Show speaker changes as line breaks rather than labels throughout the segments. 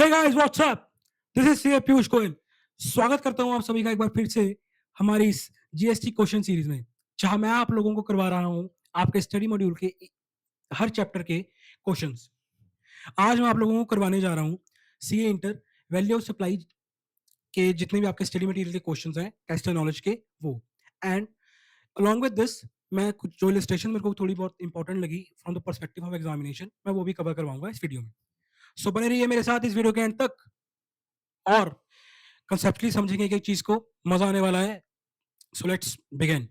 Hey guys what's up, this is C Piyush Goyal. स्वागत करता हूं आप सभी का एक बार फिर से हमारी इस जीएसटी क्वेश्चन सीरीज में, जहां मैं आप लोगों को करवा रहा हूं आपके स्टडी मॉड्यूल के हर चैप्टर के क्वेश्चंस। आज मैं आप लोगों को करवाने जा रहा हूं CA inter value of supply के जितने भी आपके स्टडी मटेरियल के क्वेश्चंस हैं टेस्ट नॉलेज के, वो एंड अलॉन्ग विद दिस मैं कुछ जो इलस्ट्रेशन मेरे को थोड़ी बहुत इंपॉर्टेंट लगी from the perspective of examination, मैं वो भी कवर करवाऊंगा इस वीडियो में। सो बने रहिए मेरे साथ इस वीडियो के एंड तक और कंसेप्चुअली समझेंगे एक एक चीज को, मजा आने वाला है। So let's begin.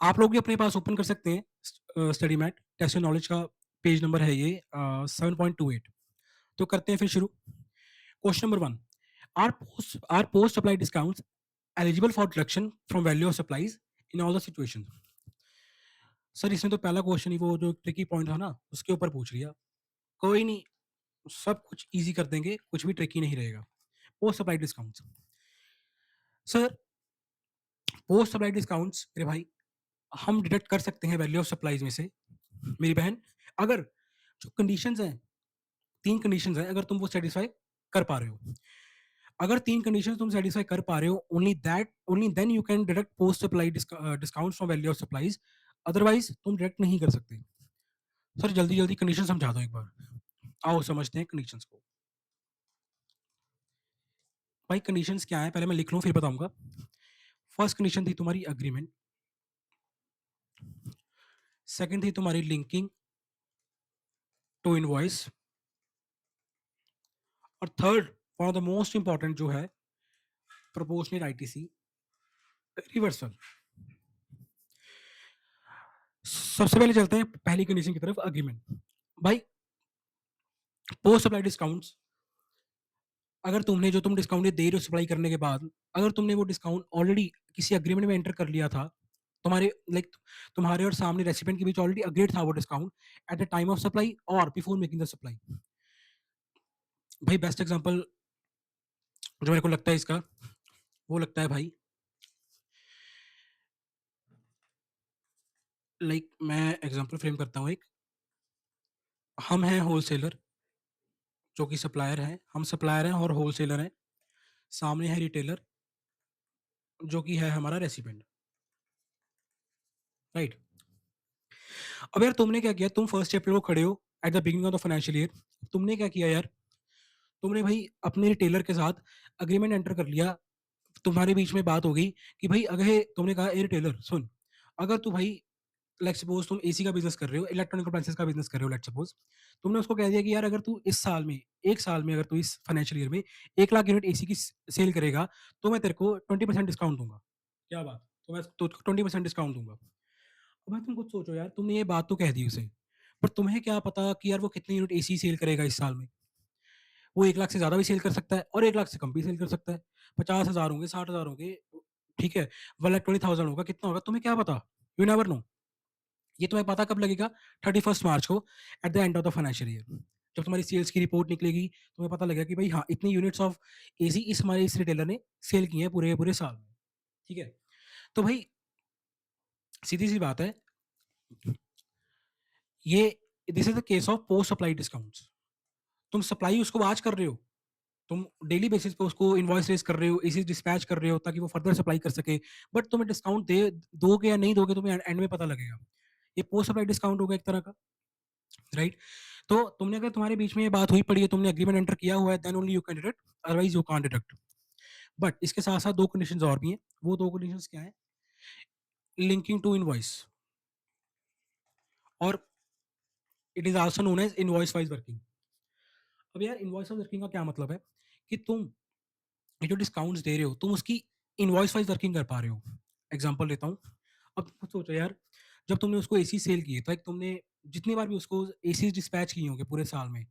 आप लोग भी अपने पास ओपन कर सकते हैं स्टडी मैट टेस्ट नॉलेज का पेज नंबर है ये 7.28। तो करते हैं फिर शुरू। Question number 1, R post apply discounts eligible for deduction from value of supplies in all the situations. Sir इसमें तो पहला क्वेश्चन ही वो जो ट्रिकी पॉइंट था ना उसके ऊपर पूछ लिया। कोई नहीं, सब कुछ इजी कर देंगे, कुछ भी ट्रिकी नहीं रहेगा। Post apply discounts, sir post supply discounts मेरे भाई हम डिडक्ट कर सकते हैं वैल्यू ऑफ सप्लाईज में से मेरी बहन, अगर जो कंडीशंस हैं, तीन कंडीशंस हैं, अगर तुम वो सेटिस्फाई कर पा रहे हो। अगर तीन कंडीशंस तुम सेटिस्फाई कर पा रहे हो, only then you can deduct post supply discounts from value of supplies, otherwise तुम डिडक्ट नहीं कर सकते। सर जल्दी जल्दी कंडीशन समझा दो एक बार, आओ समझते हैं कंडीशंस को। भाई कंडीशंस क्या है पहले मैं लिख लूं फिर बताऊंगा। फर्स्ट कंडीशन थी तुम्हारी अग्रीमेंट, सेकंड थी तुम्हारी लिंकिंग टू इनवॉइस, और third one of the most important जो है प्रोपोर्शनेट आईटीसी रिवर्सल। सबसे पहले चलते हैं पहली कंडीशन की तरफ, अग्रीमेंट। भाई पोस्ट सप्लाई डिस्काउंट्स, अगर तुमने जो तुम डिस्काउंट दे रहे हो सप्लाई करने के बाद, अगर तुमने वो डिस्काउंट ऑलरेडी किसी अग्रीमेंट में एंटर कर लिया था, तुम्हारे लाइक तुम्हारे और सामने रेसिपेंट के बीच ऑलरेडी अग्रीड था वो discount at the time of supply और बिफोर मेकिंग द सप्लाई। भाई बेस्ट एग्जांपल जो मेरे को लगता है इसका, वो लगता है भाई मैं एग्जांपल फ्रेम करता हूँ एक। हम हैं होलसेलर जो कि सप्लायर है, हम सप्लायर हैं और होलसेलर हैं, सामने है रिटेलर जो कि है हमारा रेसिपेंट, राइट। अब यार तुमने क्या किया, तुम फर्स्ट चैप्टर को खड़े हो at the beginning of the financial year, तुमने क्या किया यार, तुमने भाई अपने रिटेलर के साथ अग्रीमेंट एंटर कर लिया। तुम्हारे बीच में बात हो गई कि भाई अगर तुमने कहा ए रिटेलर सुन, अगर तू भाई लेट्स सपोज तुम एसी का बिजनेस कर रहे हो, इलेक्ट्रॉनिक अप्लायंसेस का बिजनेस कर रहे हो, लेट्स सपोज तुमने उसको कह दिया कि यार अगर तू इस साल में, एक साल में अगर तू इस फाइनेंशियल ईयर में 1 लाख यूनिट एसी की सेल करेगा तो मैं तेरे को 20% डिस्काउंट दूंगा। क्या बात, तो मैं तो 20% डिस्काउंट दूंगा। अब भाई तुम कुछ सोचो यार, तुमने ये बात तो कह दी उसे, पर तुम्हें क्या पता कि यार वो कितनी यूनिट एसी सेल करेगा इस साल में। वो 1 लाख से ज्यादा भी सेल कर सकता है और 1 लाख से कम भी सेल कर सकता है। 50,000 होंगे, 60,000 होंगे, ठीक है, 1,20,000 होगा, कितना होगा तुम्हें क्या पता, यू नेवर नो। ये तुम्हें पता कब लगेगा, 31 मार्च को at the end of the financial year, जब तुम्हारी सेल्स की रिपोर्ट निकलेगी तुम्हें पता लगेगा कि भाई हाँ इतनी यूनिट्स ऑफ एसी इस हमारे इस रिटेलर ने सेल की हैं पूरे पूरे साल में, ठीक है। तो भाई सीधी सी बात है, ये this is the case of post supply discounts. तुम सप्लाई उसको आज कर रहे हो, तुम डेली बेसिस पे उसको इनवॉइस रेस कर रहे हो, एसी डिस्पैच कर रहे हो ताकि वो फर्दर सप्लाई कर सके, बट तुम्हें डिस्काउंट दे दोगे या नहीं दोगे तुम्हें एंड में पता लगेगा। ये पोस्ट सप्लाई डिस्काउंट होगा एक तरह का, राइट। तो तुमने अगर तुम्हारे बीच में ये बात हुई पड़ी है, तुमने एग्रीमेंट एंटर किया हुआ है, then only you can deduct, otherwise you can't deduct. But इसके साथ साथ दो कंडीशंस और भी हैं। वो दो कंडीशंस क्या है, लिंकिंग टू इनवॉइस और it is also known as invoice wise working. अब यार इनवॉइस वाइज वर्किंग का क्या मतलब है कि तुम ये जो डिस्काउंट्स दे रहे हो तुम उसकी इनवॉइस वाइज वर्किंग कर पा रहे हो। एग्जांपल लेता हूँ, अब तुम सोचो यार, जब तुमने उसको एसी सेल किए तो एक तुमने जितनी बार भी उसको एसी डिस्पैच किए होंगे पूरे साल में,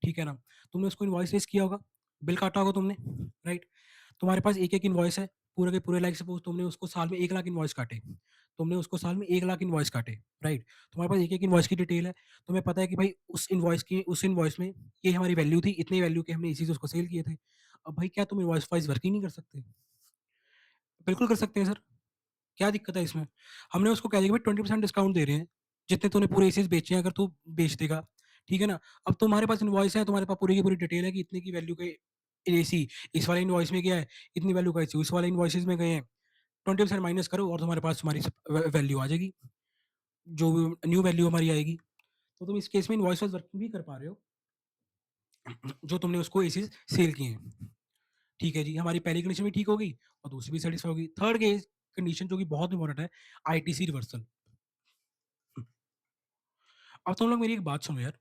ठीक है ना, तुमने उसको इनवॉइस रेस किया होगा, बिल काटा होगा तुमने, राइट। तुम्हारे पास एक एक इनवॉइस है पूरे के पूरे, लाइक सपोज तुमने उसको साल में 1 लाख इनवॉइस काटे, तुमने उसको साल में 1 लाख इनवॉइस काटे, राइट। तुम्हारे पास एक एक इनवॉइस की डिटेल है, तुम्हें पता है कि भाई उस इनवॉइस में ये हमारी वैल्यू थी, इतनी वैल्यू के हमने इसी से उसको सेल किए थे। अब भाई क्या तुम इनवॉइस वाइज वर्किंग नहीं कर सकते? बिल्कुल कर सकते हैं सर, क्या दिक्कत है इसमें? हमने उसको कह दिया कि भाई 20% डिस्काउंट दे रहे हैं, जितने तूने पूरे एसीज बेचे हैं अगर तू बेच देगा, ठीक है ना? अब तुम्हारे पास इनवॉइस है, तुम्हारे पास पूरी की पूरी डिटेल है कि इतने की वैल्यू के एसी, इस वाले इनवॉइस में क्या है, इतनी वैल्यू का एसी, उस वाले इनवॉइसेस में गए हैं, 20% माइनस करो और तुम्हारे पास तुम्हारी वैल्यू आ जाएगी, जो न्यू वैल्यू हमारी आएगी। तो तुम इस केस में इनवॉइस वाइज वर्किंग भी कर पा रहे हो, जो तुमने उसको एसी सेल किए हैं। ठीक है जी, हमारी पहली कंडीशन भी ठीक होगी और दूसरी भी सेटिस्फाई होगी। थर्ड केस कंडीशन जो कि बहुत इंपॉर्टेंट है, आईटीसी रिवर्सल। अब तुम लोग मेरी एक बात सुनो यार,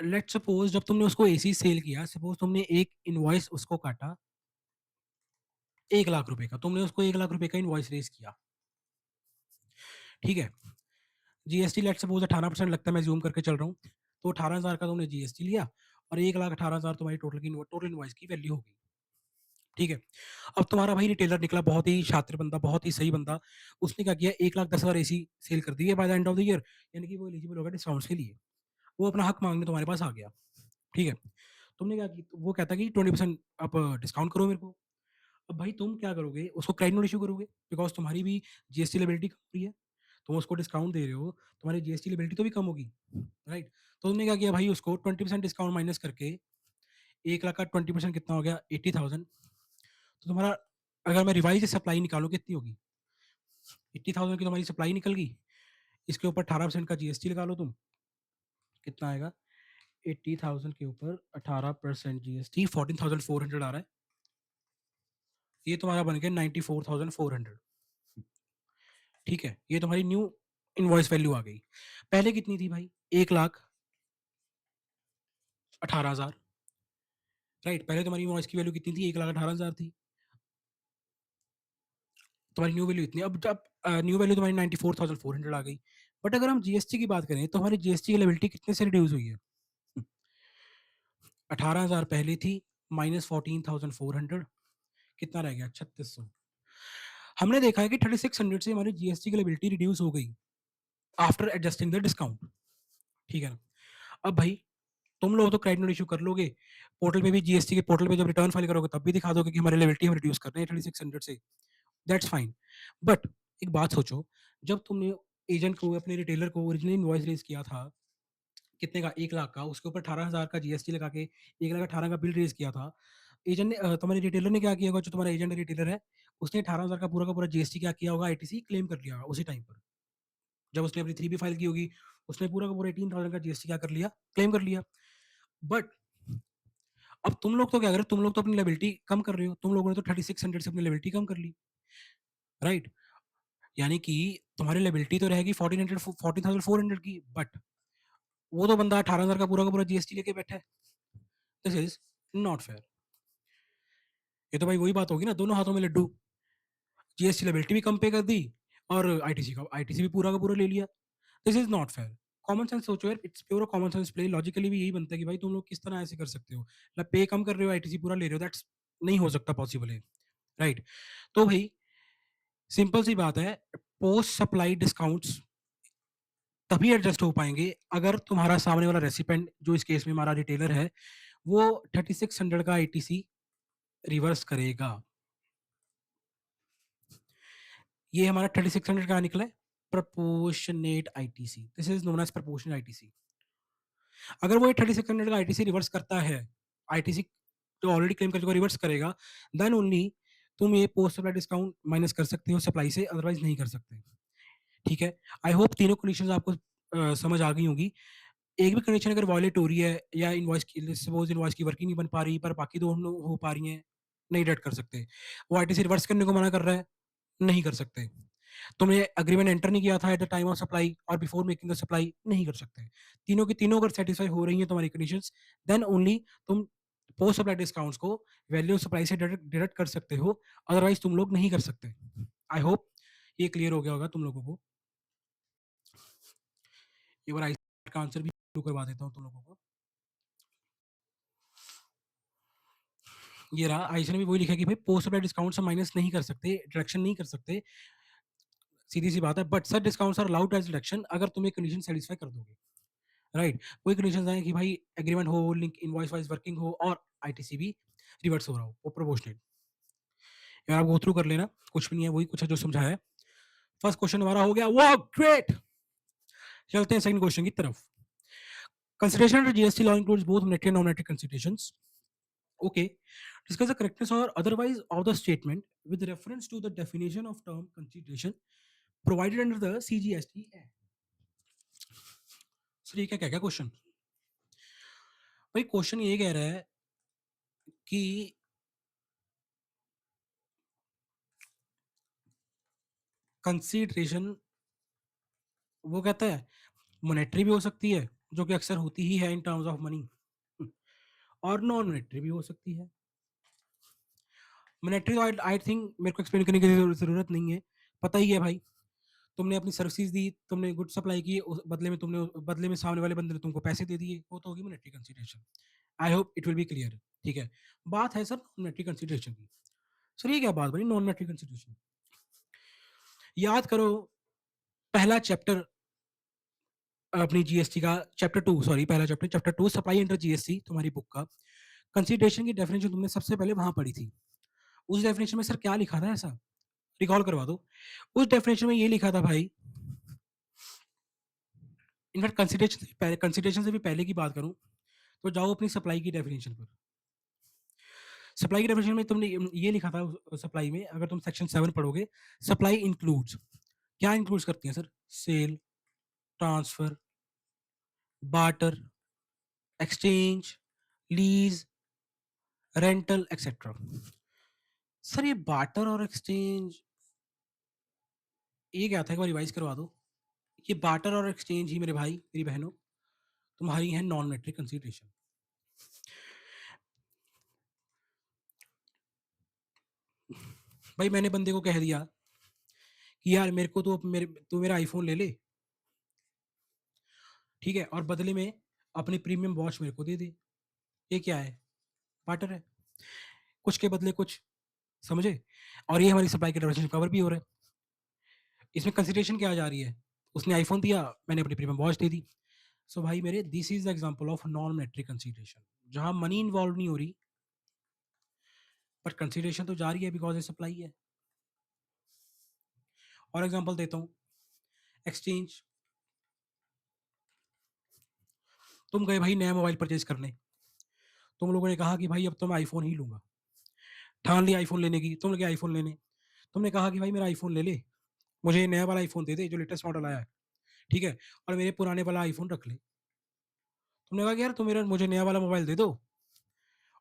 लेट्स सपोज जब तुमने उसको एसी सेल किया, सपोज तुमने एक इनवॉइस उसको काटा 1 लाख रुपए का, तुमने उसको 1 लाख रुपए का इनवॉइस रेज किया, ठीक है। जीएसटी लेट्स सपोज 18% लगता है, मैं जूम करके चल रहा हूँ, तो 18,000 का तुमने जीएसटी लिया और 1,18,000 तुम्हारी टोटल इनवॉइस की वैल्यू होगी, ठीक है। अब तुम्हारा भाई रिटेलर निकला बहुत ही शातिर बंदा, बहुत ही सही बंदा, उसने क्या किया, 1,10,000 एसी सेल कर दिए by the end of the year, यानी कि वो एलिजिबल होगा डिस्काउंट्स के लिए, वो अपना हक मांगने तुम्हारे पास आ गया, ठीक है। तुमने क्या की, वो कहता कि 20% आप डिस्काउंट करो मेरे को। अब भाई तुम क्या करोगे, उसको क्रेडिट नोट इशू करोगे, बिकॉज तुम्हारी भी जीएसटी लेबिलिटी कम हो रही है, तुम उसको डिस्काउंट दे रहे हो, तुम्हारी जीएसटी लेबिलिटी तो भी कम होगी, राइट। तो तुमने क्या किया भाई, उसको 20% डिस्काउंट माइनस करके 1 लाख का 20% कितना हो गया, 80,000। तो तुम्हारा, अगर मैं रिवाइज सप्लाई निकालू कितनी होगी, 80,000 की तुम्हारी सप्लाई निकल गई, इसके ऊपर 18% का जीएसटी लगा लो तुम, कितना आएगा, 80,000 के ऊपर 18% जीएसटी 14,400 आ रहा है, ये तुम्हारा बन गया 94,400, ठीक है। ये तुम्हारी न्यू इनवॉइस वैल्यू आ गई। पहले कितनी थी भाई, 1,18,000, राइट। पहले तुम्हारी इनवॉइस की वैल्यू कितनी थी, 1,18,000 थी, तुम्हारी न्यू वैल्यू इतनी, अब जब न्यू वैल्यू तुम्हारी 94,400 आ गई। बट अगर हम जीएसटी की बात करें तो हमारी जीएसटी की लेबिलिटी कितने से रिड्यूस हुई है, 18,000 पहले थी, -14,400, कितना रह गया, 3,600। हमने देखा है कि 3,600 से हमारी जीएसटी की लेबिलिटी रिड्यूस हो गई आफ्टर एडजस्टिंग द डिस्काउंट, ठीक है ना। अब भाई तुम लोग तो क्रेडिट नोट इशू कर लोगे, पोर्टल पे भी, जीएसटी के पोर्टल पे जब रिटर्न फाइल करोगे तब भी दिखा दोगे कि हमारी लेबिलिटी हम रिड्यूस कर रहे हैं 3,600 से, दैट्स फाइन। बट एक बात सोचो, जब तुमने एजेंट को, अपने रिटेलर को ओरिजिनल इनवॉइस रेज किया था, कितने का, 1 लाख का, उसके ऊपर 18,000 का जीएसटी लगा के 1,18,000 का बिल रेज किया था, एजेंट ने, तुम्हारे रिटेलर ने क्या किया होगा, जो तुम्हारा एजेंट रिटेलर है, उसने 18,000 का पूरा जीएसटी क्या किया होगा, आईटीसी क्लेम कर लिया होगा उसी टाइम पर, जब उसने अपनी 3B फाइल की होगी, उसने पूरा का पूरा 18,000 का जीएसटी क्या कर लिया, क्लेम कर लिया। बट अब तुम लोग तो क्या कर रहे हो, तुम लोग तो अपनी लायबिलिटी कम कर रहे हो, तुम लोगों ने तो 3,600 से अपनी लायबिलिटी कम कर ली, राइट। यानी कि तुम्हारी लायबिलिटी तो रहेगी 14,400 की, बट वो तो बंदा 18,000 का पूरा जीएसटी लेके बैठा है, दिस इज नॉट फेयर। ये तो भाई वही बात होगी ना, दोनों हाथों में लड्डू, जीएसटी लायबिलिटी भी कम पे कर दी और आईटीसी भी पूरा का पूरा ले लिया, this is not fair. Common sense सोचो यार, it's pure common sense play, logically भी यही बनता है कि भाई तुम लोग किस तरह ऐसे कर सकते हो, मतलब पे कम कर रहे हो, आईटीसी पूरा ले रहे हो, दैट्स नहीं हो सकता, पॉसिबल है, राइट। तो भाई सिंपल सी बात है, पोस्ट सप्लाई डिस्काउंट्स तभी एडजस्ट हो पाएंगे अगर तुम्हारा सामने वाला रेसिपेंट, जो इस केस में हमारा रिटेलर है, वो 3,600 का आईटीसी रिवर्स करेगा। ये हमारा 3,600 का निकला है, proportionate ITC, this is known as proportionate ITC. अगर वो 3,600 का आईटीसी रिवर्स करता है, आईटीसी जो ऑलरेडी क्लेम कर चुका रिवर्स करेगा, देन ओनली तुम ये पोस्ट सप्लाई डिस्काउंट माइनस कर सकते हो सप्लाई से, अदरवाइज नहीं कर सकते, ठीक है। आई होप तीनों कंडीशंस आपको समझ आ गई होगी। एक भी कंडीशन अगर वायलेट हो रही है, या इनवॉइस की, सपोज इनवॉइस की वर्किंग नहीं बन पा रही पर बाकी दोनों हो पा रही हैं, नहीं डेट कर सकते। वो आईटीसी रिवर्स करने को मना कर रहा है, नहीं कर सकते। तुमने एग्रीमेंट एंटर नहीं किया था at the time of supply और बिफोर मेकिंग द सप्लाई, नहीं कर सकते। तीनों की तीनों अगर सेटिस्फाई हो रही है तुम्हारी कंडीशंस, देन ओनली तुम पोस्ट सप्लाई डिस्काउंट्स को वैल्यू सप्लाई से डिडक्ट कर सकते हो, अदरवाइज तुम लोग नहीं कर सकते। आई होप ये क्लियर हो गया होगा तुम लोगों को। एक बार आई का आंसर भी शुरू करवा देता हूँ तुम लोगों को। ये रहा, आईसी ने भी वही लिखा कि भाई पोस्ट सप्लाई डिस्काउंट से माइनस नहीं कर सकते, डिडक्शन नहीं कर सकते, सीधी सी बात है। But sir discounts are allowed as deduction अगर तुम एक कंडीशन सेटिस्फाई कर दोगे, राइट। कोई कंडीशन आए कि भाई एग्रीमेंट हो, लिंक इनवॉइस वाइज वर्किंग हो और आईटीसी भी रिवर्स हो रहा हो, वो प्रोपोर्शनेट। यार आप गो थ्रू कर लेना, कुछ भी नहीं है, वही कुछ है जो समझाया है। फर्स्ट क्वेश्चन हमारा हो गया, वाह ग्रेट। चलते हैं सेकंड क्वेश्चन की तरफ. Consideration under GST law includes both monetary and non-monetary considerations. Okay. Discuss the correctness or otherwise of the statement with reference to the definition of term consideration provided under the CGST Act. Sir ये क्या क्या question? भाई question ये कह रहा है कि consideration वो कहता है मॉनेटरी भी हो सकती है, जो कि अक्सर होती ही है इन टर्म्स ऑफ मनी, और नॉन मॉनेटरी भी हो सकती है. मॉनेटरी तो आई थिंक मेरे को एक्सप्लेन करने की जरूरत नहीं है, पता ही है भाई. तुमने अपनी सर्विसेज दी, तुमने गुड सप्लाई की, उस बदले में सामने वाले बंदे ने तुमको पैसे दे दिए, वो तो होगी monetary consideration. I hope it will be clear. ठीक है. बात है सर नॉन मॉनेटरी कंसीडरेशन की. सर ये क्या बात बनी नॉन मॉनेटरी कंसीडरेशन? याद करो पहला चैप्टर अपनी जीएसटी का, चैप्टर 2, सॉरी पहला चैप्टर 2 सप्लाई अंडर जीएसटी तुम्हारी बुक का. कंसीडरेशन की डेफिनेशन तुमने सबसे पहले वहां पढ़ी थी. उस डेफिनेशन में सर क्या लिखा था ऐसा? रिकॉल करवा दो. उस डेफिनेशन में ये लिखा था भाई, इनफैक्ट कंसीडरेशन से भी पहले की बात करूं तो जाओ अपनी सप्लाई की डेफिनेशन पर. सप्लाई की डेफिनेशन में तुमने ये लिखा था सप्लाई में, अगर तुम सेक्शन 7 पढ़ोगे, सप्लाई इंक्लूड्स, क्या इंक्लूड्स करती है sir? Sale, transfer, barter, exchange, lease, rental etcetera. Sir ये बार्टर और एक्सचेंज ये क्या था, एक बार रिवाइज करवा दो. ये बार्टर और एक्सचेंज ही मेरे भाई मेरी बहनों तुम्हारी है नॉन मॉनेटरी कंसीडरेशन. भाई मैंने बंदे को कह दिया कि यार मेरे को तू मेरा आईफोन ले ले, ठीक है, और बदले में अपनी प्रीमियम वॉच मेरे को दे दे. ये क्या है? बार्टर है. कुछ के बदले कुछ, समझे? और ये हमारी सप्लाई के डेफिनेशन कवर भी हो रहा है. इसमें कंसीडरेशन क्या आ जा रही है? उसने आईफोन दिया, मैंने अपनी प्रीमियम वॉच दे दी. सो भाई मेरे this is the example of non monetary consideration, जहां मनी इन्वॉल्व नहीं हो रही, बट कंसीडरेशन तो जा रही है बिकॉज ये सप्लाई है. और एग्जांपल देता हूँ, एक्सचेंज. तुम गए भाई नया मोबाइल परचेज करने, तुम लोगों ने कहा कि भाई अब तो मैं आईफोन ही लूंगा, ठान लिया आईफोन लेने की, तुम लोग आईफोन लेने, तुमने कहा कि भाई मेरा आईफोन ले ले, मुझे नया वाला आईफोन दे दे जो लेटेस्ट मॉडल आया है, ठीक है, और मेरे पुराने वाला आईफोन रख ले. तुमने कहा कि यार तुम मेरा मुझे नया वाला मोबाइल दे दो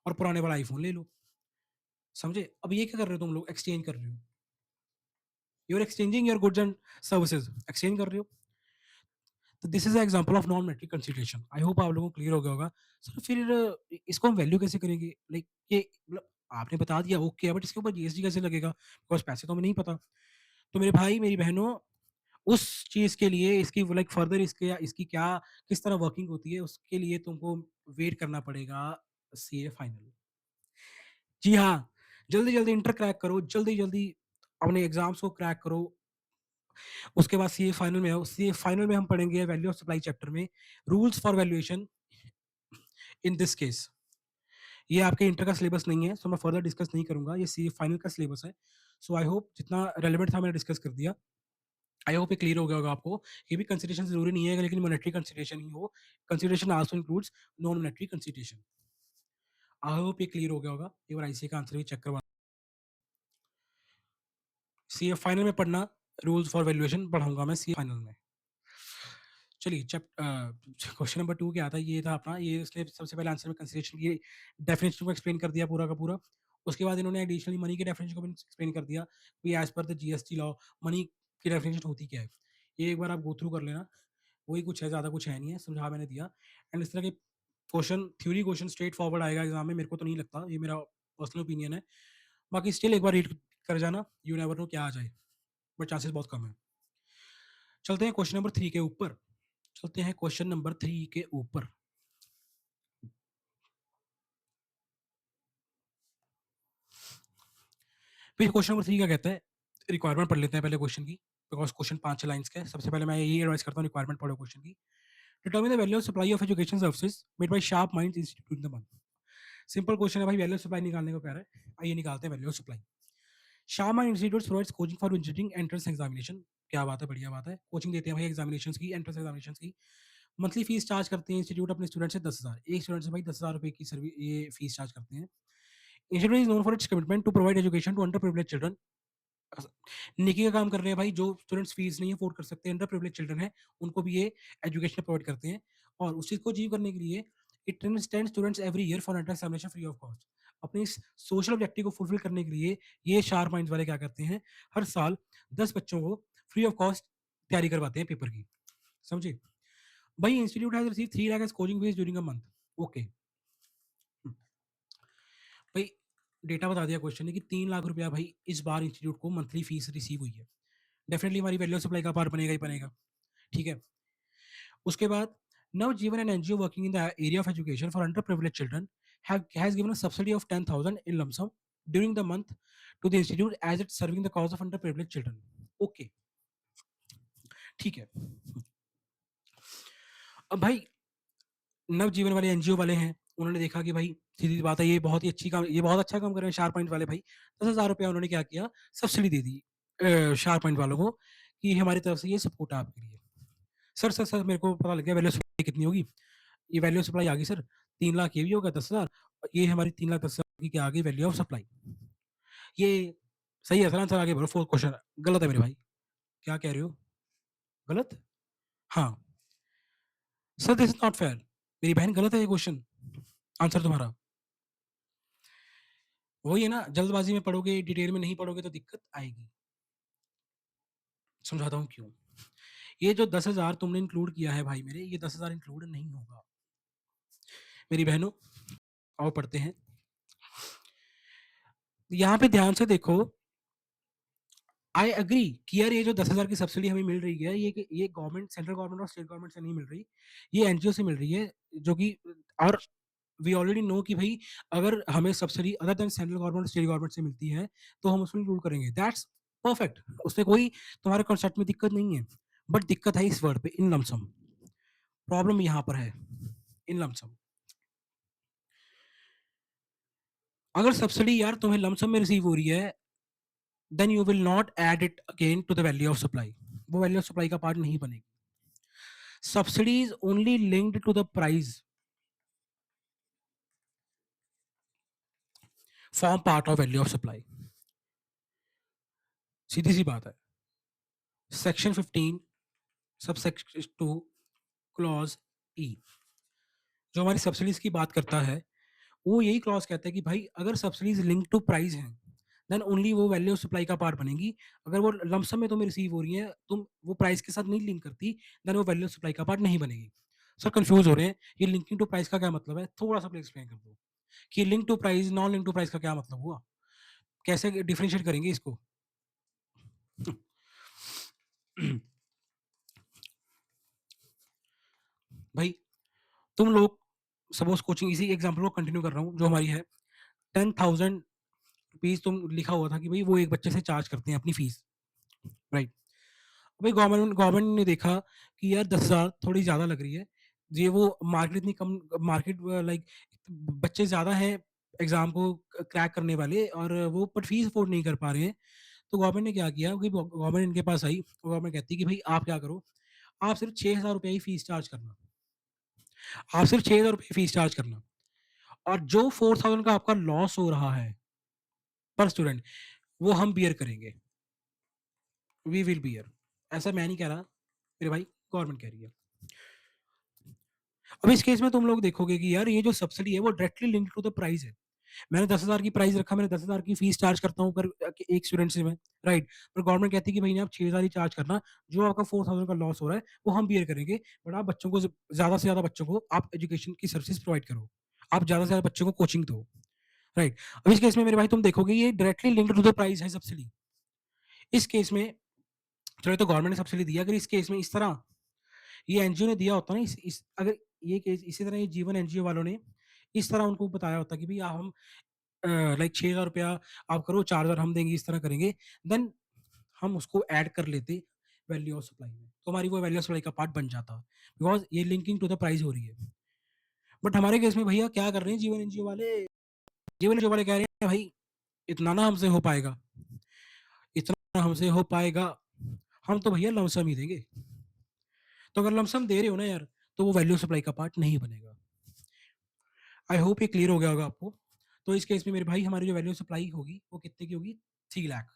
और पुराने वाला आईफोन ले लो. समझे? अब ये क्या कर रहे हो तुम लोग? एक्सचेंज कर रहे हो. You are exchanging your goods and services, exchange कर रहे हो. तो this is example of non metric consideration. I hope आप लोगों को क्लियर हो गया होगा. सर फिर इसको हम वैल्यू कैसे करेंगे? लाइक ये मतलब आपने बता दिया ओके, बट इसके ऊपर जीएसटी कैसे लगेगा? बिकॉज पैसे तो हमें नहीं पता. तो मेरे भाई मेरी बहनों, उस चीज के लिए इसकी लाइक फर्दर इसके इसकी क्या किस तरह वर्किंग होती है, उसके लिए तुमको वेट करना पड़ेगा सीए फाइनल. जी हाँ, जल्दी जल्दी इंटर क्रैक करो, जल्दी जल्दी अपने एग्जाम्स को क्रैक करो. उसके बाद सीए फाइनल में आओ. सीए फाइनल में हम पढ़ेंगे वैल्यू ऑफ सप्लाई चैप्टर में rules for valuation in this case. ये आपके इंटर का सिलेबस नहीं है, सो मैं फर्दर डिस्कस नहीं करूंगा, ये सीए फाइनल का सिलेबस है. सो आई होप जितना रेलिवेंट था मैंने डिस्कस कर दिया. आई होप ये क्लियर हो गया होगा आपको. ये भी कंसिडरेशन जरूरी नहीं है लेकिन मॉनेटरी कंसिडरेशन ही हो. Consideration also includes non monetary consideration. आई होप ये क्लियर हो गया होगा. एक बार आईसीए का आंसर भी चेक करवा. सीए फाइनल में पढ़ना, रूल्स फॉर वैल्यूएशन पढ़ाऊंगा मैं सीए फाइनल में. चलिए क्वेश्चन नंबर 2 क्या था? ये था अपना, ये इसने सबसे पहले आंसर में कंसिडरेशन की डेफिनेशन को एक्सप्लेन कर दिया पूरा का पूरा. उसके बाद इन्होंने एडिशनली मनी के डेफिनेशन को भी एक्सप्लेन कर दिया कि as per the GST law money की डेफिनेशन होती क्या है. ये एक बार आप गो थ्रू कर लेना, वही कुछ है, ज़्यादा कुछ है नहीं है, समझा मैंने दिया. एंड इस तरह के question, theory question straight forward आएगा एग्जाम में, मेरे को तो नहीं लगता, ये मेरा पर्सनल ओपिनियन है. बाकी स्टिल एक बार रीड कर जाना, यू नेवर नो क्या आ जाए, बट चांसेस बहुत कम है. चलते हैं क्वेश्चन नंबर 3 के ऊपर. चलते हैं क्वेश्चन नंबर 3 के ऊपर. फिर क्वेश्चन नंबर 3 क्या कहता है? रिक्वायरमेंट पढ़ लेते हैं पहले क्वेश्चन की, बिकॉज क्वेश्चन 5 लाइंस का है. सबसे पहले मैं यही एडवाइस करता हूँ, रिक्वायरमेंट पढ़ो क्वेश्चन की. Determine the value of supply of education services made by sharp minds institute in the month. Simple question है भाई, वैल्यू ऑफ सप्लाई निकालने को कह रहा है. आइए निकालते हैं value of supply. Sharp mind institute provides coaching for engineering entrance examination. क्या बात है, बढ़िया बात है। कोचिंग देते हैं भाई एग्जामिनेशंस की, एंट्रेंस एग्जामिनेशंस की। मंथली फीस चार्ज करते हैं इंस्टीट्यूट अपने स्टूडेंट से 10,000। एक स्टूडेंट से भाई 10,000 रुपए की सर्विस ये फीस चार्ज करते हैं। Institute is known for its commitment to provide education to under privilege children. नेकी का काम कर रहे हैं भाई, जो स्टूडेंट्स फीस नहीं अफोर्ड कर सकते, अंडर प्रिविलेज चिल्ड्रन है, उनको भी ये एजुकेशन प्रोवाइड करते हैं। और उस चीज को अचीव करने के लिए it trains 10 students every year for entrance examination free of cost. अपने इस सोशल ऑब्जेक्टिव को फुलफिल करने के लिए ये शार्प माइंड्स वाले क्या करते हैं, हर साल 10 बच्चों को फ्री ऑफ कॉस्ट तैयारी करवाते हैं पेपर की। समझे भाई? Institute has receive 3 lakh as coaching fees during a month. Okay भाई, डेटा बता दिया क्वेश्चन ने कि 3 लाख रुपया भाई इस बार इंस्टीट्यूट को मंथली फीस रिसीव हुई है। डेफिनेटली हमारी वैल्यू सप्लाई का पार्ट बनेगा ही बनेगा। ठीक है, उसके बाद Navjeevan an NGO working in the area of education for under privilege children has given a subsidy of 10,000 in lump sum during the month to the institute as it's serving the cause of underprivileged children. Okay, ठीक है। अब भाई नवजीवन वाले NGO वाले हैं, उन्होंने देखा कि भाई सीधी सी बात है, ये बहुत अच्छा काम कर रहे हैं शार्प पॉइंट वाले भाई। 10,000 रुपया उन्होंने क्या किया, सब्सिडी दे दी शार्प पॉइंट वालों को कि हमारी तरफ से ये सपोर्ट है आपके लिए। सर मेरे को पता लग गया वैल्यू सप्लाई कितनी होगी। ये वैल्यू ऑफ सप्लाई आ गई सर, 3 लाख ये भी होगा 10,000, ये हमारी 3,10,000 की क्या आ गई वैल्यू ऑफ सप्लाई। ये सही है सर, आंसर आगे बढ़ो। फोर्थ क्वेश्चन गलत है मेरे भाई। क्या कह रहे हो? गलत? हाँ sir, this is not fair. मेरी बहन गलत है ये क्वेश्चन, आंसर तुम्हारा वही है ना। जल्दबाजी में पढ़ोगे, डिटेल में नहीं पढ़ोगे तो दिक्कत आएगी। समझाता हूँ क्यों। ये जो 10,000 तुमने इंक्लूड किया है भाई मेरे, ये 10,000 इंक्लूड नहीं होगा मेरी बहनों। और पढ़ते हैं, यहाँ पे ध्यान से देखो। आई एग्री कि यार ये जो 10,000 की सब्सिडी हमें मिल रही है, ये गवर्नमेंट, सेंट्रल गवर्नमेंट और स्टेट गवर्नमेंट से नहीं मिल रही, ये एनजीओ से मिल रही है, जो कि और वी ऑलरेडी नो कि भाई अगर हमें subsidy other than central government state government से मिलती है तो हम उसमें इंक्लूड करेंगे। दैट्स परफेक्ट, उसमें कोई तुम्हारे कॉन्सेप्ट में दिक्कत नहीं है। बट दिक्कत है इस वर्ड पे, इन लमसम। प्रॉब्लम यहाँ पर है इन लमसम। अगर सब्सिडी यार तुम्हें लमसम में रिसीव हो रही है, then you will not add it again to the value of supply. वो वैल्यू ऑफ सप्लाई का पार्ट नहीं बनेगी। Subsidy is only linked to the price, form part of value of supply. सीधी सी बात है। सेक्शन 15 सब सेक्शन 2 क्लॉज ई जो हमारी सब्सिडीज की बात करता है, वो यही क्लॉज कहता है कि भाई अगर सब्सिडीज लिंक टू प्राइस हैं, देन ओनली वो वैल्यू ऑफ सप्लाई का पार्ट बनेगी। अगर वो लमसम में तुम्हें रिसीव हो रही है, तुम वो प्राइस के साथ नहीं लिंक करती, देन वो वैल्यू ऑफ सप्लाई का पार्ट नहीं बनेगी। सर कंफ्यूज हो रहे हैं, ये लिंकिंग टू प्राइस का क्या मतलब है? थोड़ा सा एक्सप्लेन कर दो कि link to price, non link to price का क्या मतलब हुआ, कैसे डिफरेंशिएट करेंगे इसको? भाई तुम लोग सपोज कोचिंग, इसी एग्जाम्पल को कंटिन्यू कर रहा हूँ जो हमारी है, 10,000 रुपीज तुम लिखा हुआ था कि भाई वो एक बच्चे से चार्ज करते हैं अपनी फीस, राइट? भाई गवर्नमेंट ने देखा कि यार 10,000 थोड़ी ज़्यादा लग रही है, ये वो मार्केट इतनी कम, मार्केट लाइक बच्चे ज़्यादा हैं एग्ज़ाम को क्रैक करने वाले, और वो पर फीस अफोर्ड नहीं कर पा रहे हैं। तो गवर्नमेंट ने क्या किया कि गवर्नमेंट इनके पास आई, गवर्नमेंट कहती है कि भाई आप क्या करो, आप सिर्फ 6,000 रुपये ही फीस चार्ज करना, आप सिर्फ 6,000 रुपये फीस चार्ज करना, और जो 4,000 का आपका लॉस हो रहा है पर स्टूडेंट, वो हम बियर करेंगे, वी विल बियर। ऐसा मैं नहीं कह रहा मेरे भाई, गवर्नमेंट कह रही है। अब इस केस में तुम लोग देखोगे कि यार ये जो सब्सिडी है वो directly linked to the price है। मैंने 10,000 की प्राइस रखा, मैंने 10,000 की फीस चार्ज करता हूँ पर एक स्टूडेंट से मैं, राइट? पर गवर्नमेंट कहती है कि भाई ने आप 6,000 ही चार्ज करना, जो आपका 4,000 का लॉस हो रहा है वो हम बियर करेंगे, बट आप बच्चों को, ज्यादा से ज्यादा बच्चों को आप एजुकेशन की सर्विसेज प्रोवाइड करो, आप ज्यादा से ज्यादा बच्चों को कोचिंग दो, राइट? अब इस केस में मेरे भाई तुम देखोगे ये directly linked to the price है सब्सिडी। इस केस में चलो तो गवर्नमेंट ने सब्सिडी दिया, अगर इस केस में इस तरह ये एनजीओ ने दिया होता ना, अगर ये केस इसी तरह ये जीवन एनजीओ वालों ने इस तरह उनको बताया होता कि भाई हम लाइक 6,000 रुपया आप करो, 4,000 हम देंगे, इस तरह करेंगे, देन हम उसको ऐड कर लेते वैल्यू ऑफ सप्लाई में, तो हमारी वो वैल्यू ऑफ सप्लाई का पार्ट बन जाता, बिकॉज ये लिंकिंग टू द प्राइस हो रही है। बट हमारे केस में भैया क्या कर रहे हैं जीवन एनजीओ वाले, जीवन एनजीओ वाले कह रहे हैं भाई इतना ना हमसे हो पाएगा, इतना हमसे हो पाएगा, हम तो भैया लमसम ही देंगे। तो अगर लमसम दे रहे हो ना यार, तो वो वैल्यू सप्लाई का पार्ट नहीं बनेगा। आई होप ये क्लियर हो गया होगा आपको। तो इस केस में मेरे भाई हमारी जो वैल्यू सप्लाई होगी वो कितने की होगी? 3 लाख।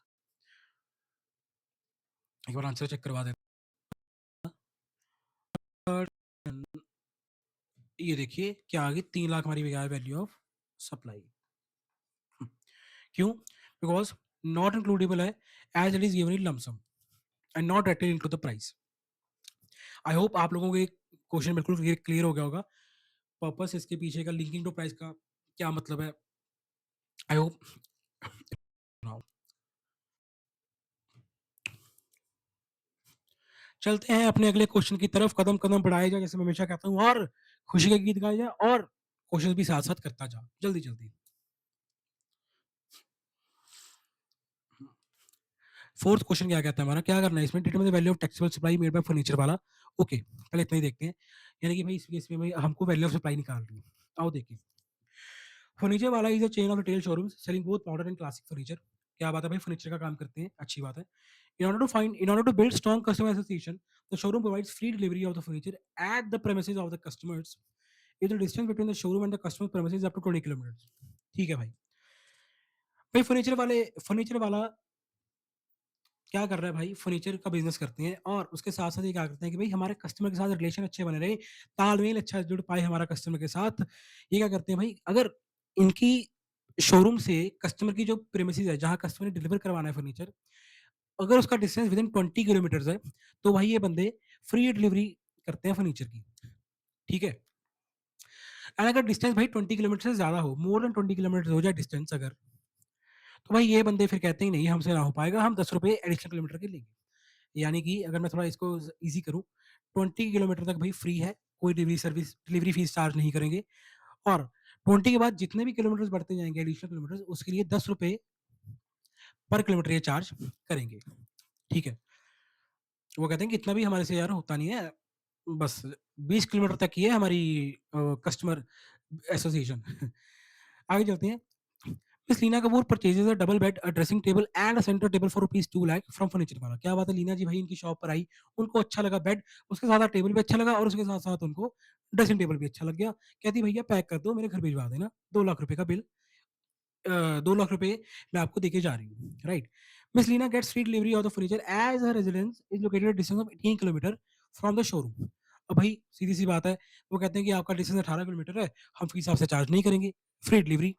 एक बार आंसर चेक करवा देना। ये देखिए क्या आ गई, 3 लाख हमारी वैल्यू ऑफ सप्लाई। क्यों? बिकॉज नॉट इंक्लूडेबल है, as it is given in lumpsum and not rated into the price. I hope आप लोगों को ये क्वेश्चन बिल्कुल क्लियर हो गया होगा, पर्पस इसके पीछे का, लिंकिंग टू प्राइस का क्या मतलब है। I hope. चलते हैं अपने अगले क्वेश्चन की तरफ, कदम कदम बढ़ाए जाए, जैसे मैं हमेशा कहता हूँ, और खुशी के गीत गाए जाए और क्वेश्चन भी साथ साथ करता जा, जल्दी जल्दी। फोर्थ क्वेश्चन क्या कहता है हमारा, क्या करना है इसमें? Determine the value of taxable supply made by furniture वाला। ओके, पहले इतना ही देखते हैं। यानी कि भाई इस केस में भाई हमको वैल्यू ऑफ सप्लाई निकालनी है। आओ देखिए, फर्नीचर वाला is a chain of retail showrooms selling both modern and classic furniture. क्या बात है भाई, फर्नीचर का काम करते हैं, अच्छी बात है। In order to build strong customer association, the showroom provides free delivery of the furniture at the premises of the customers if the distance between the showroom and the customer premises is up to 20 kilometers। ठीक है भाई। भाई furniture वाला क्या कर रहा है भाई, फर्नीचर का बिजनेस करते हैं और उसके साथ साथ ये क्या करते हैं कि भाई हमारे कस्टमर के साथ रिलेशन अच्छे बने रहे, तालमेल अच्छा जुड़ पाए हमारा कस्टमर के साथ। ये क्या करते हैं भाई, अगर इनकी शोरूम से कस्टमर की जो प्रेमिसेस है, जहाँ कस्टमर ने डिलीवर करवाना है फर्नीचर, अगर उसका डिस्टेंस विद इन 20 किलोमीटर है, तो भाई ये बंदे फ्री डिलीवरी करते हैं फर्नीचर की। ठीक है। एंड अगर डिस्टेंस भाई 20 किलोमीटर से ज्यादा हो, मोर देन 20 किलोमीटर हो जाए डिस्टेंस अगर, तो भाई ये बंदे फिर कहते हैं नहीं, हमसे ना हो पाएगा, हम 10 रुपए एडिशनल किलोमीटर के लेंगे। यानी कि अगर मैं थोड़ा इसको ईजी करूँ, 20 किलोमीटर तक भाई फ्री है, कोई डिलीवरी फीस चार्ज नहीं करेंगे। और 20 के बाद जितने भी किलोमीटर बढ़ते जाएंगे एडिशनल किलोमीटर, उसके लिए 10 रुपए पर किलोमीटर ये चार्ज करेंगे। ठीक है। वो कहते हैं कि इतना भी हमारे से यार होता नहीं है, बस 20 किलोमीटर तक ही है हमारी कस्टमर एसोसिएशन। आगे चलते हैं। Miss Leena Kapoor purchases a double bed, a dressing table and a centre table for ₹2 lakh from furniture वाला। क्या बात है, लीना जी भाई इनकी शॉप पर आई, उनको अच्छा लगा बेड, उसके साथ साथ टेबल भी अच्छा लगा और उसके साथ साथ उनको ड्रेसिंग टेबल भी अच्छा लग गया। कहती भैया पैक कर दो, मेरे घर भिजवा देना, 2 लाख रुपए का बिल, 2 लाख रुपए मैं आपको देके जा रही हूँ, right. Miss Leena gets free delivery of the furniture as her residence is located distance of 18 kilometre from the showroom. अब भाई सीधी सी बात है, वो कहते हैं कि आपका डिस्टेंस 18 किलोमीटर है, हम फीस आपसे चार्ज नहीं करेंगे, फ्री डिलीवरी।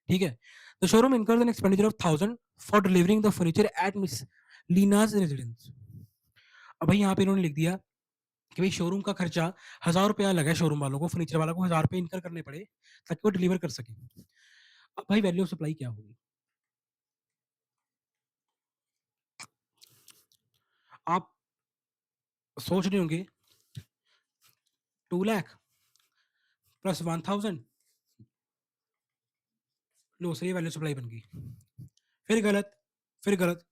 ठीक है। The showroom incurs an expenditure of 1000 for delivering the furniture at miss Leena's residence. अब भाई यहाँ पे इन्होंने लिख दिया कि भाई शोरूम का खर्चा 1000 रुपया लगा है, शोरूम वालों को, फर्नीचर वालों को 1000 रुपये इनकर करने पड़े ताकि वो डिलीवर कर सके। अब भाई वैल्यू ऑफ सप्लाई क्या होगी? आप सोच रहे होंगे 2 लाख प्लस 1000, लो सर ये वैल्यू सप्लाई बन गई। फिर गलत, फिर गलत,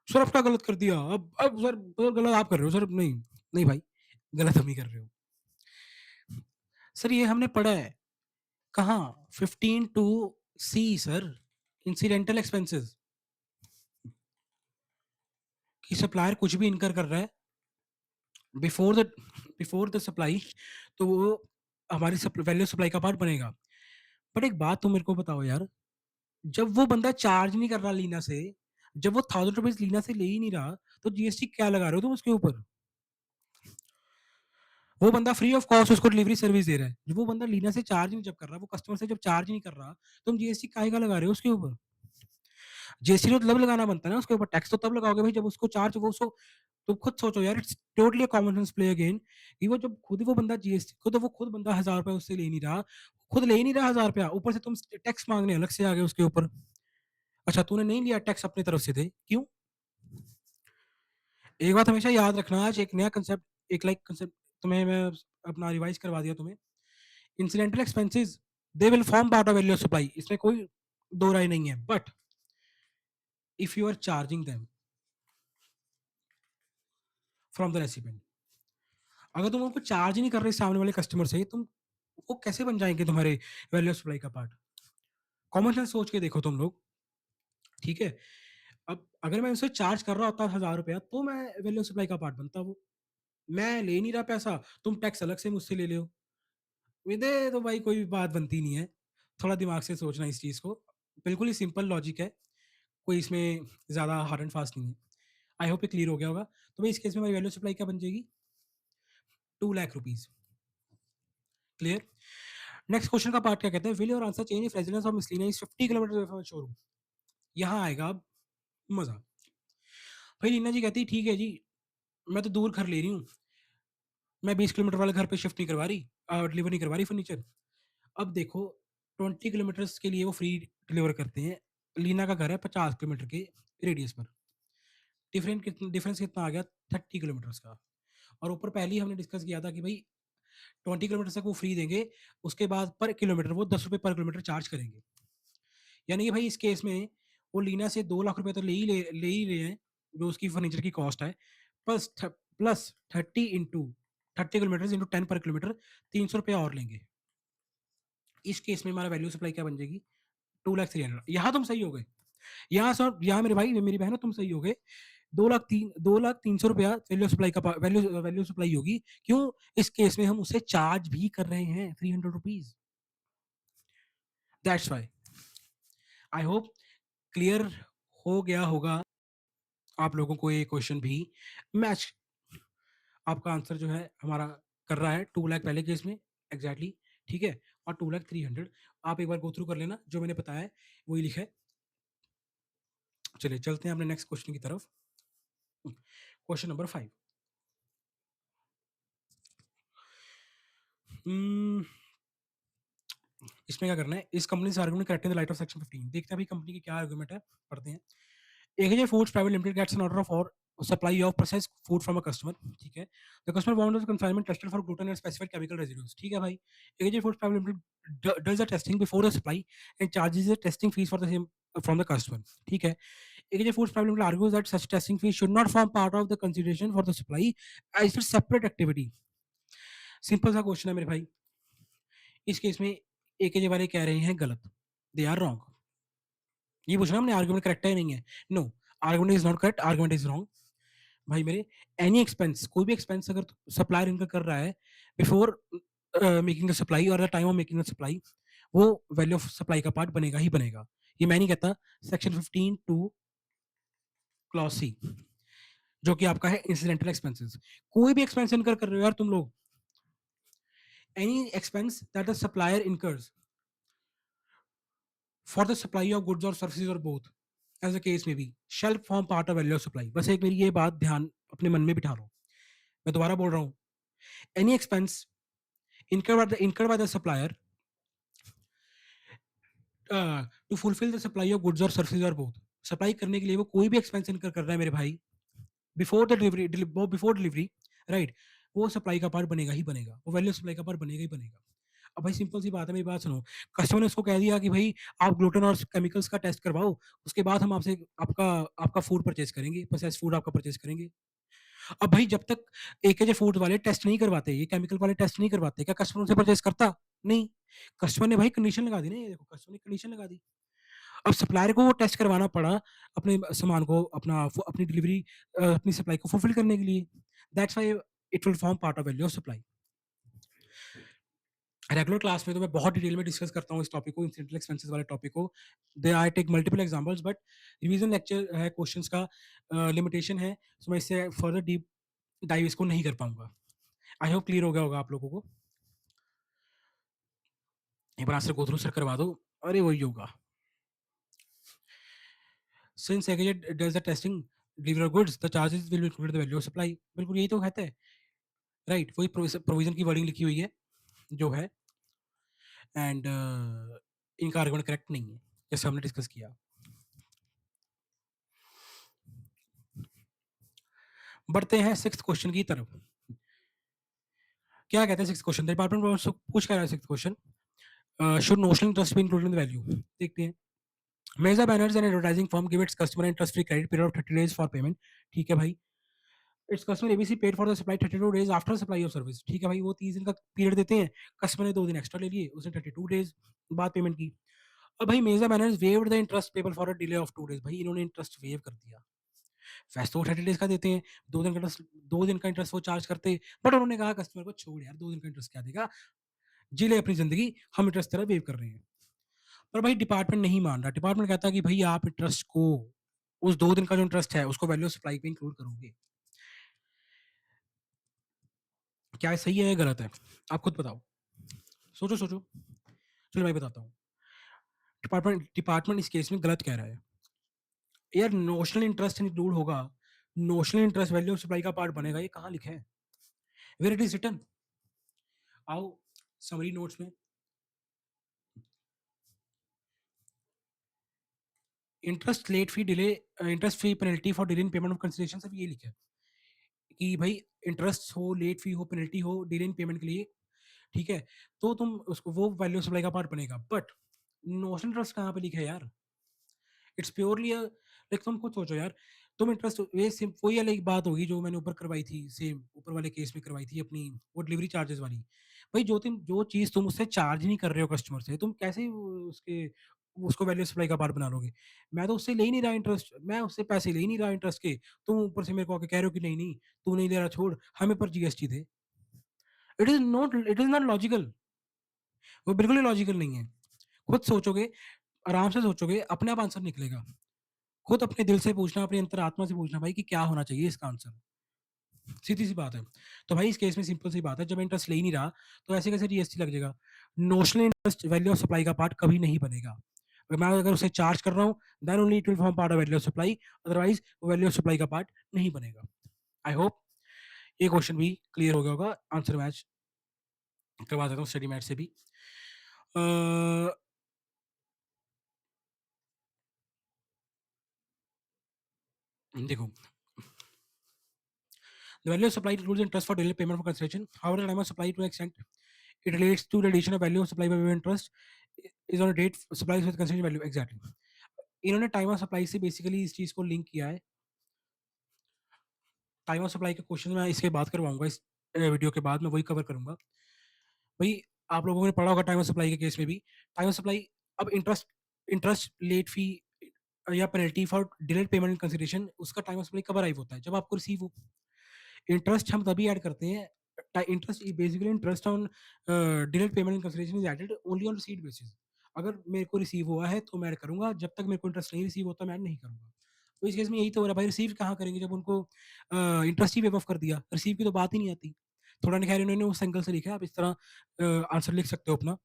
सर आपका गलत कर दिया, अब सर गलत आप कर रहे हो सर, नहीं नहीं भाई, गलत हम ही कर रहे हो। सर ये हमने पढ़ा है कहाँ, 15(2)(c सर, इंसिडेंटल एक्सपेंसेस, कि सप्लायर कुछ भी इनकर कर रहा है before the before the supply, तो वो हमारी वैल्यू सप्लाई का पार्ट बनेगा। बट एक बात तुम मेरे को बताओ यार, जब वो बंदा चार्ज नहीं कर रहा लीना से, जब वो 1000 रुपीज लीना से ले ही नहीं रहा, तो जीएसटी क्या लगा रहे हो तुम उसके ऊपर? वो बंदा फ्री ऑफ कॉस्ट उसको डिलीवरी सर्विस दे रहा है, वो बंदा लीना से चार्ज नहीं जब कर रहा, वो कस्टमर से जब चार्ज नहीं कर रहा, तुम जीएसटी काहे का लगा रहे हो उसके ऊपर? जीएसटी तो तब लगाना बनता है ना उसके ऊपर, टैक्स तो तब लगाओगे भाई जब उसको चार्ज, वो उसको, तुम खुद सोचो यार, it's totally common sense play again, कि वो जब खुद वो बंदा जीएसटी खुद वो खुद बंदा 1000 रुपए उससे ले नहीं रहा, खुद ले ही नहीं रहा 1000 रुपया, ऊपर से तुम टैक्स मांगने अलग से आ गए उसके ऊपर। अच्छा तूने नहीं लिया टैक्स अपनी तरफ से, थे क्यों? एक बात हमेशा याद रखना, आज एक नया कंसेप्ट, एक लाइक कंसेप्ट तुम्हें मैं अपना रिवाइज करवा दिया तुम्हें। Incidental expenses they will form part of value of supply, इसमें कोई दो राय नहीं है, but if you are charging them from the recipient, अगर तुम उनको चार्ज ही नहीं कर रहे सामने वाले कस्टमर से, तुम वो कैसे बन जाएंगे तुम्हारे वैल्यू ऑफ सप्लाई का पार्ट? कॉमन सेंस सोच के देखो तुम लोग। ठीक है। अब अगर मैं उसे चार्ज कर रहा होता 1000 रुपया तो मैं वैल्यू सप्लाई का पार्ट बनता वो। मैं ले नहीं रहा पैसा, तुम टैक्स अलग से मुझसे ले लो, विदे तो भाई कोई बात बनती नहीं है। थोड़ा दिमाग से सोचना इस चीज को। बिल्कुल ही सिंपल लॉजिक है, कोई इसमें ज्यादा हार्ड एंड फास्ट नहीं है। आई होप ये क्लियर हो गया होगा। तो भाई इस केस में हमारी वैल्यू सप्लाई क्या बन जाएगी? 2 lakh rupees. Clear. Next question का पार्ट क्या कहते हैं? Will your answer change if residence of Mislinia is 50 kilometres from showroom? यहाँ आएगा अब मजा। भाई लीना जी कहती है ठीक है जी, मैं तो दूर घर ले रही हूँ, मैं 20 किलोमीटर वाले घर पे शिफ्ट नहीं करवा रही, डिलीवर नहीं करवा रही फर्नीचर। अब देखो 20 किलोमीटर के लिए वो फ्री डिलीवर करते हैं, लीना का घर है 50 किलोमीटर के रेडियस पर। डिफरेंस कितना आ गया? 30 किलोमीटर का। और ऊपर पहले ही हमने डिस्कस किया था कि भाई 20 किलोमीटर तक वो फ्री देंगे, उसके बाद पर किलोमीटर वो 10 रुपए पर किलोमीटर चार्ज करेंगे। यानी कि भाई इस केस में वो लीना से 2 लाख रुपए तो ले ही रहे हैं, जो उसकी फर्नीचर की कॉस्ट है, प्लस 30 किलोमीटर इंटू 10 पर किलोमीटर, 300 रुपया और लेंगे। इस केस में हमारा वैल्यू सप्लाई क्या बन जाएगी? 2 लाख 300। यहाँ तुम सही हो गए, यहाँ सर, यहाँ मेरे भाई मेरी बहन तुम सही हो गए। 2 लाख 300 रुपया वैल्यू सप्लाई का वैल्यू सप्लाई होगी। क्यों? इस केस में हम उसे चार्ज भी कर रहे हैं 300 rupees. That's why. I hope clear हो गया होगा आप लोगों को ये क्वेश्चन भी। मैच आपका आंसर जो है हमारा कर रहा है 2 लाख पहले केस में एग्जैक्टली, ठीक है, और 2 लाख 300। आप एक बार गो थ्रू कर लेना, जो मैंने बताया है वही लिखा है। चलिए चलते हैं अपने नेक्स्ट क्वेश्चन की तरफ। Question number 5। इसमें क्या करना है? इस कंपनी से argument correct in the light of section 15। देखते हैं भाई कंपनी की क्या आर्गुमेंट है, पढ़ते हैं। AKJ Foods Private Limited gets an order for supply of processed food from a customer, ठीक है। The customer wants the consignment tested for gluten and specified chemical residues, ठीक है भाई। AKJ Foods Private Limited does the testing before the supply and charges the testing fees for the same from the customer, ठीक है। AKJ Foods Private Limited argues that such testing fees should not form part of the consideration for the supply as a separate activity। Simple सा question है मेरे भाई। इस case में AKJ वाले कह रहे हैं गलत, दे आर रॉन्ग। ये पूछना हमने आर्गुमेंट करेक्ट है नहीं है? No, argument is not correct, argument is wrong. भाई मेरे, एनी एक्सपेंस, कोई भी एक्सपेंस अगर सप्लायर इनका कर रहा है बिफोर मेकिंग द सप्लाई और the time of making the supply, वो वैल्यू ऑफ सप्लाई का पार्ट बनेगा ही बनेगा। ये मैं नहीं कहता, सेक्शन 15(2) क्लॉज सी, जो कि आपका है इंसिडेंटल एक्सपेंसेस। कोई भी एक्सपेंस इनकर कर रहे हो यार तुम लोग, any expense that the supplier incurs for the supply of goods और सर्विसेज और बोथ एज द केस में be shall form part of value of supply. बस एक मेरी ये बात ध्यान अपने मन में बिठा लो, मैं दोबारा बोल रहा हूँ। Any expense incurred by the supplier to fulfill the supply of goods or services or both। Supply करने के लिए वो कोई भी एक्सपेंस इनकर कर रहा है मेरे भाई बिफोर द डिलीवरी, राइट, वो सप्लाई का पार्ट बनेगा ही बनेगा, वो वैल्यू सप्लाई का पार्ट बनेगा ही बनेगा। अब भाई सिंपल सी बात है, मेरी बात सुनो। कस्टमर ने उसको कह दिया कि भाई आप ग्लूटेन और केमिकल्स का टेस्ट करवाओ, उसके बाद हम आपसे आपका आपका फूड परचेज करेंगे, प्रोसेस फूड आपका परचेज करेंगे। अब भाई जब तक AKJ फूड वाले टेस्ट नहीं करवाते, ये केमिकल वाले टेस्ट नहीं करवाते, क्या कस्टमर उनसे परचेज करता? नहीं। कस्टमर ने भाई कंडीशन लगा दी ना, ये देखो कस्टमर ने कंडीशन लगा दी। अब सप्लायर को वो टेस्ट करवाना पड़ा अपने सामान को, अपनी डिलीवरी, अपनी सप्लाई को फुलफिल करने के लिए। That's why it will form part of value of supply. Regular class में तो मैं बहुत डिटेल में डिस्कस करता हूँ इस टॉपिक को, इंसिडेंटल एक्सपेंसेस वाले टॉपिक को। They I take multiple examples, but revision lecture है, क्वेश्चंस का लिमिटेशन है, तो मैं इससे फर्दर डीप डाइव इसको नहीं कर पाऊंगा। आई होप क्लियर हो गया होगा आप लोगों को। एक बार आंसर गो थ्रू सर करवा दो। अरे वही होगा। Since aggregate does the testing deliver goods, the charges will include the value of supply. बिल्कुल यही तो कहते हैं, राइट, वही प्रोविजन की वर्डिंग लिखी हुई है जो है। एंड इनका आर्गुमेंट करेक्ट नहीं है, जैसे हमने डिस्कस किया। बढ़ते हैं सिक्स्थ क्वेश्चन की तरफ। क्या कहते हैं सिक्स्थ क्वेश्चन? डिपार्टमेंट पूछ कर रहा है sixth question, should notional interest be included in the value? देखते हैं। Major banners and advertising firm give its customer interest free credit period of 30 days for payment, ठीक है भाई। Its customer ABC paid for the supply 32 days after supply of service, ठीक है भाई, वो 30 दिन का पीरियड देते हैं, कस्टमर ने 2 दिन एक्स्ट्रा ले लिए, उसने 32 डेज बाद पेमेंट की। और भाई major manage waived the interest payable for a delay of 2 days, भाई इन्होंने इंटरेस्ट वेव कर दिया। वैसे तो 30 डेज का देते हैं, 2 दिन का इंटरेस्ट, 2 दिन का इंटरेस्ट वो चार्ज करते, बट उन्होंने कहा कस्टमर को छोड़ यार, 2 दिन का इंटरेस्ट क्या देगा, जी ले अपनी जिंदगी, हम इंटरेस्ट तेरा वेव कर रहे हैं। पर भाई डिपार्टमेंट नहीं मान रहा, डिपार्टमेंट कहता है कि भाई आप इंटरेस्ट को, उस 2 दिन का जो इंटरेस्ट है उसको वैल्यू सप्लाई पे इंक्लूड करोगे। क्या ये सही है या गलत है, आप खुद बताओ, सोचो सोचो। चलो मैं बताता हूँ, डिपार्टमेंट डिपार्टमेंट इस केस में गलत कह रहा है। यार नोशनल इंटरेस्ट इंक्लूड होगा, notional interest value of supply का पार्ट बनेगा, ये कहाँ लिखा है, वेयर इट इज रिटन, आओ समरी नोट्स में। Interest late fee delay, interest fee penalty for delay in payment of consideration, सब ये लिखा है कि भाई इंटरेस्ट हो, लेट फी हो, पेनल्टी हो डिले इन पेमेंट के लिए, ठीक है, तो तुम उसको वो वैल्यू सप्लाई का पार्ट बनेगा। बट नोशनल इंटरेस्ट कहाँ पे लिखा है यार, इट्स प्योरली लाइक, तुम खुद सोचो यार, तुम इंटरेस्ट, ये सिर्फ वही अलग बात होगी जो मैंने ऊपर करवाई थी, सेम ऊपर वाले केस में करवाई थी अपनी, वो डिलीवरी चार्जेस वाली। भाई जो चीज तुम उससे चार्ज नहीं कर रहे हो कस्टमर से, तुम कैसे उसके उसको वैल्यू सप्लाई का पार्ट बना लोगे। मैं तो उससे ले ही नहीं रहा इंटरेस्ट, मैं उससे पैसे ले ही नहीं रहा इंटरेस्ट के, तुम ऊपर से मेरे को आके कह रहे हो कि नहीं नहीं तू नहीं ले रहा छोड़, हमें पर GST they. It is not logical, वो बिल्कुल ही लॉजिकल नहीं है। खुद सोचोगे, आराम से सोचोगे, अपने आप आंसर निकलेगा। खुद अपने दिल से पूछना, अपनी अंतरात्मा से पूछना भाई कि क्या होना चाहिए इसका आंसर, सीधी सी बात है। तो भाई इस केस में सिंपल सी बात है, जब इंटरेस्ट ले ही नहीं रहा तो ऐसे कैसे जीएसटी लग जाएगा। Notional interest value of supply का पार्ट कभी नहीं बनेगा। मैं अगर उसे चार्ज कर रहा हूँ then only it will form part of value of supply, otherwise value of supply का पार्ट नहीं बनेगा। आई होप ये क्वेश्चन भी क्लियर हो गया होगा, आंसर मैच करवा देता हूँ स्टडी मैट से भी। देखो, the value of supply includes interest for daily payment for consideration. However, the time of supply to an extent it relates to the addition of value of supply by way of interest is on a date supplies with consideration value. Exactly. इन्होंने time of supply से basically इस चीज को link किया है। Time of supply के question मैं इसके बाद करवाऊंगा, इस वीडियो के बाद मैं वही कवर करूंगा। भाई आप लोगों ने पढ़ा होगा टाइम ऑफ सप्लाई के केस में भी, टाइम ऑफ सप्लाई, अब इंटरेस्ट इंटरेस्ट लेट फी या penalty for delayed payment consideration, उसका टाइम ऑफ सप्लाई कब अराइव होता है, जब आपको रिसीव हो। इंटरेस्ट हम तभी ऐड करते हैं, interest basically interest on delayed payment consideration is added only on receipt basis. अगर मेरे को रिसीव हुआ है तो मैं ऐड करूंगा, जब तक मेरे को इंटरेस्ट नहीं रिसीव होता मैं ऐड नहीं करूंगा। तो इस केस में यही तो हो रहा है भाई, रिसीव कहाँ करेंगे जब उनको इंटरेस्ट ही वेव ऑफ कर दिया, रिसीव की तो बात ही नहीं आती। थोड़ा खैर इन्होंने उस एंगल से लिखा है, आप इस तरह आंसर लिख सकते हो अपना,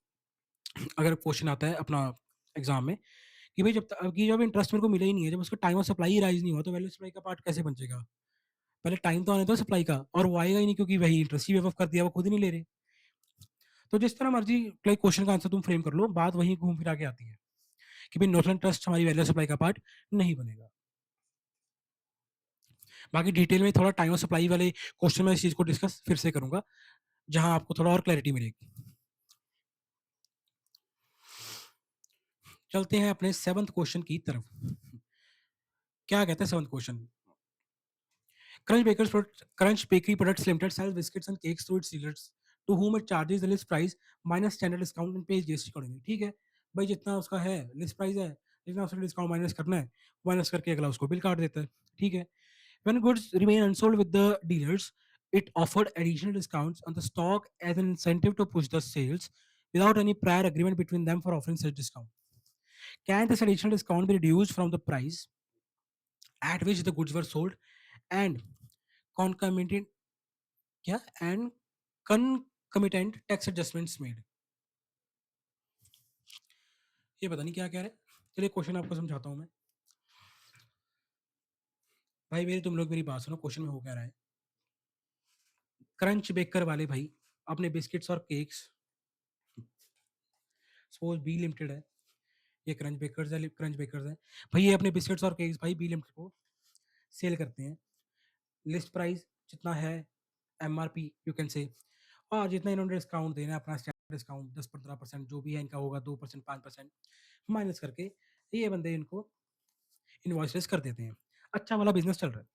अगर क्वेश्चन आता है अपना एग्जाम में, कि भाई जब इंटरेस्ट मेरे को मिला ही नहीं है, जब उसका टाइम ऑफ सप्लाई राइज नहीं हुआ, तो वैल्यू सप्लाई का पार्ट कैसे बचेगा। पहले टाइम तो आने दो सप्लाई का, और वो आएगा ही नहीं क्योंकि वही इंटरेस्ट ही वेव ऑफ कर दिया, वो खुद ही नहीं ले रहे। तो जिस तरह मर्जी लाइक क्वेश्चन का आंसर तुम फ्रेम कर लो, बात वही घूम फिरा के आती है कि भाई नोशनल ट्रस्ट हमारी वैल्यू सप्लाई का पार्ट नहीं बनेगा। बाकी डिटेल में थोड़ा टाइम ऑफ सप्लाई वाले क्वेश्चन में इस चीज को डिस्कस फिर से करूंगा, जहां आपको थोड़ा और क्लैरिटी मिलेगी। चलते हैं अपने 7th क्वेश्चन की तरफ। क्या कहते हैं 7th question, Crunch Bakery Products Limited sells biscuits and cakes through its dealers, to whom it charges the list price minus standard discount and pays GST accordingly। ठीक है भाई, जितना उसका है लिस्ट प्राइस है, जितना उसका डिस्काउंट माइनस करना है, माइनस करके अगला उसको बिल काट देता है। ठीक है, when goods remain unsold with the dealers, it offered additional discounts on the stock as an incentive to push the sales without any prior agreement between them for offering such discount. Can this additional discount be reduced from the price at which the goods were sold and concomitant क्या and concomitant tax adjustments made. ये पता नहीं क्या कह रहे हैं, चलिए question आपको समझाता हूँ मैं। भाई मेरे तुम लोग मेरी बात सुनो, क्वेश्चन में हो क्या रहा है। क्रंच बेकर वाले भाई अपने बिस्किट्स और केक्स, सपोज बी लिमिटेड है, ये क्रंच बेकर्स है भाई, ये अपने बिस्किट्स और केक्स भाई बी लिमिटेड को सेल करते हैं। लिस्ट प्राइस जितना है, एमआरपी यू कैन से, और जितना इन्होंने डिस्काउंट देना है अपना स्टैंडर्ड डिस्काउंट 10-15% जो भी है इनका होगा, 2% 5% माइनस करके ये बंदे इनको इनवॉइसेस कर देते हैं। अच्छा वाला बिजनेस चल रहा है।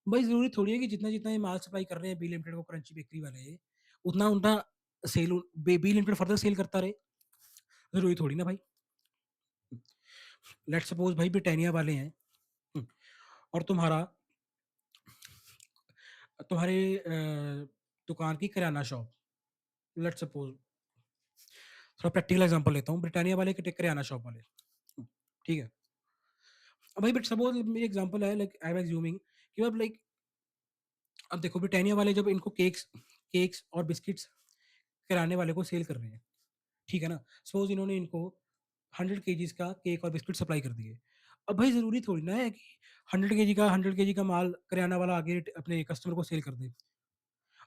भाई जरूरी थोड़ी है कि जितना जितना ये माल सप्लाई कर रहे हैं बी लिमिटेड को क्रंची बेकरी वाले, उतना उनका sale B limited further sale करता रहे, जरूरी थोड़ी ना भाई। लेट्स सपोज भाई ब्रिटानिया वाले हैं, और तुम्हारे दुकान की किराना शॉप, लेट्स सपोज, थोड़ा प्रैक्टिकल एग्जांपल लेता हूँ, ब्रिटानिया वाले के किराना शॉप वाले, ठीक है। अब भाई बट सपोज मेरी एग्जांपल है, लाइक आई एम एज्यूमिंग कि अब लाइक, अब देखो ब्रिटानिया वाले जब इनको केक्स केक्स और बिस्किट्स किराने वाले को सेल कर रहे हैं, ठीक है ना, सपोज इन्होंने इनको 100 केजीज का केक और बिस्किट सप्लाई कर दिए। अब भाई जरूरी थोड़ी ना है कि 100 केजी का माल किराना वाला आगे अपने कस्टमर को सेल कर दे।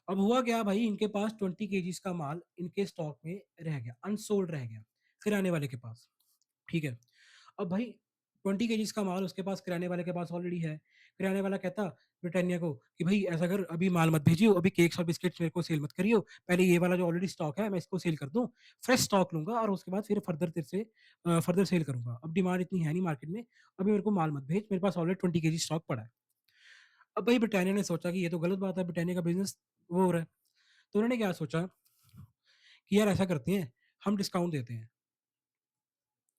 अब हुआ क्या भाई, इनके पास 20 केजीज का माल इनके स्टॉक में रह गया, अनसोल्ड रह गया किराने वाले के पास, ठीक है। अब भाई 20 केजीज का माल उसके पास, किराने वाले के पास ऑलरेडी है। किराने वाला कहता ब्रिटानिया को कि भाई ऐसा कर, अभी माल मत भेजियो, अभी केक्स और बिस्किट्स मेरे को सेल मत करियो, पहले ये वाला जो ऑलरेडी स्टॉक है मैं इसको सेल कर दूं, फ्रेश स्टॉक लूंगा और उसके बाद फिर फर्दर तेरे से फर्दर सेल करूंगा। अब डिमांड इतनी है नहीं मार्केट में, अभी मेरे को माल मत भेज, मेरे पास ऑलरेडी 20 केजी स्टॉक पड़ा है। अब भाई ब्रिटानिया ने सोचा कि ये तो गलत बात है, ब्रिटानिया का बिजनेस वो हो रहा है। तो उन्होंने क्या सोचा कि यार ऐसा करते हैं, हम डिस्काउंट देते हैं,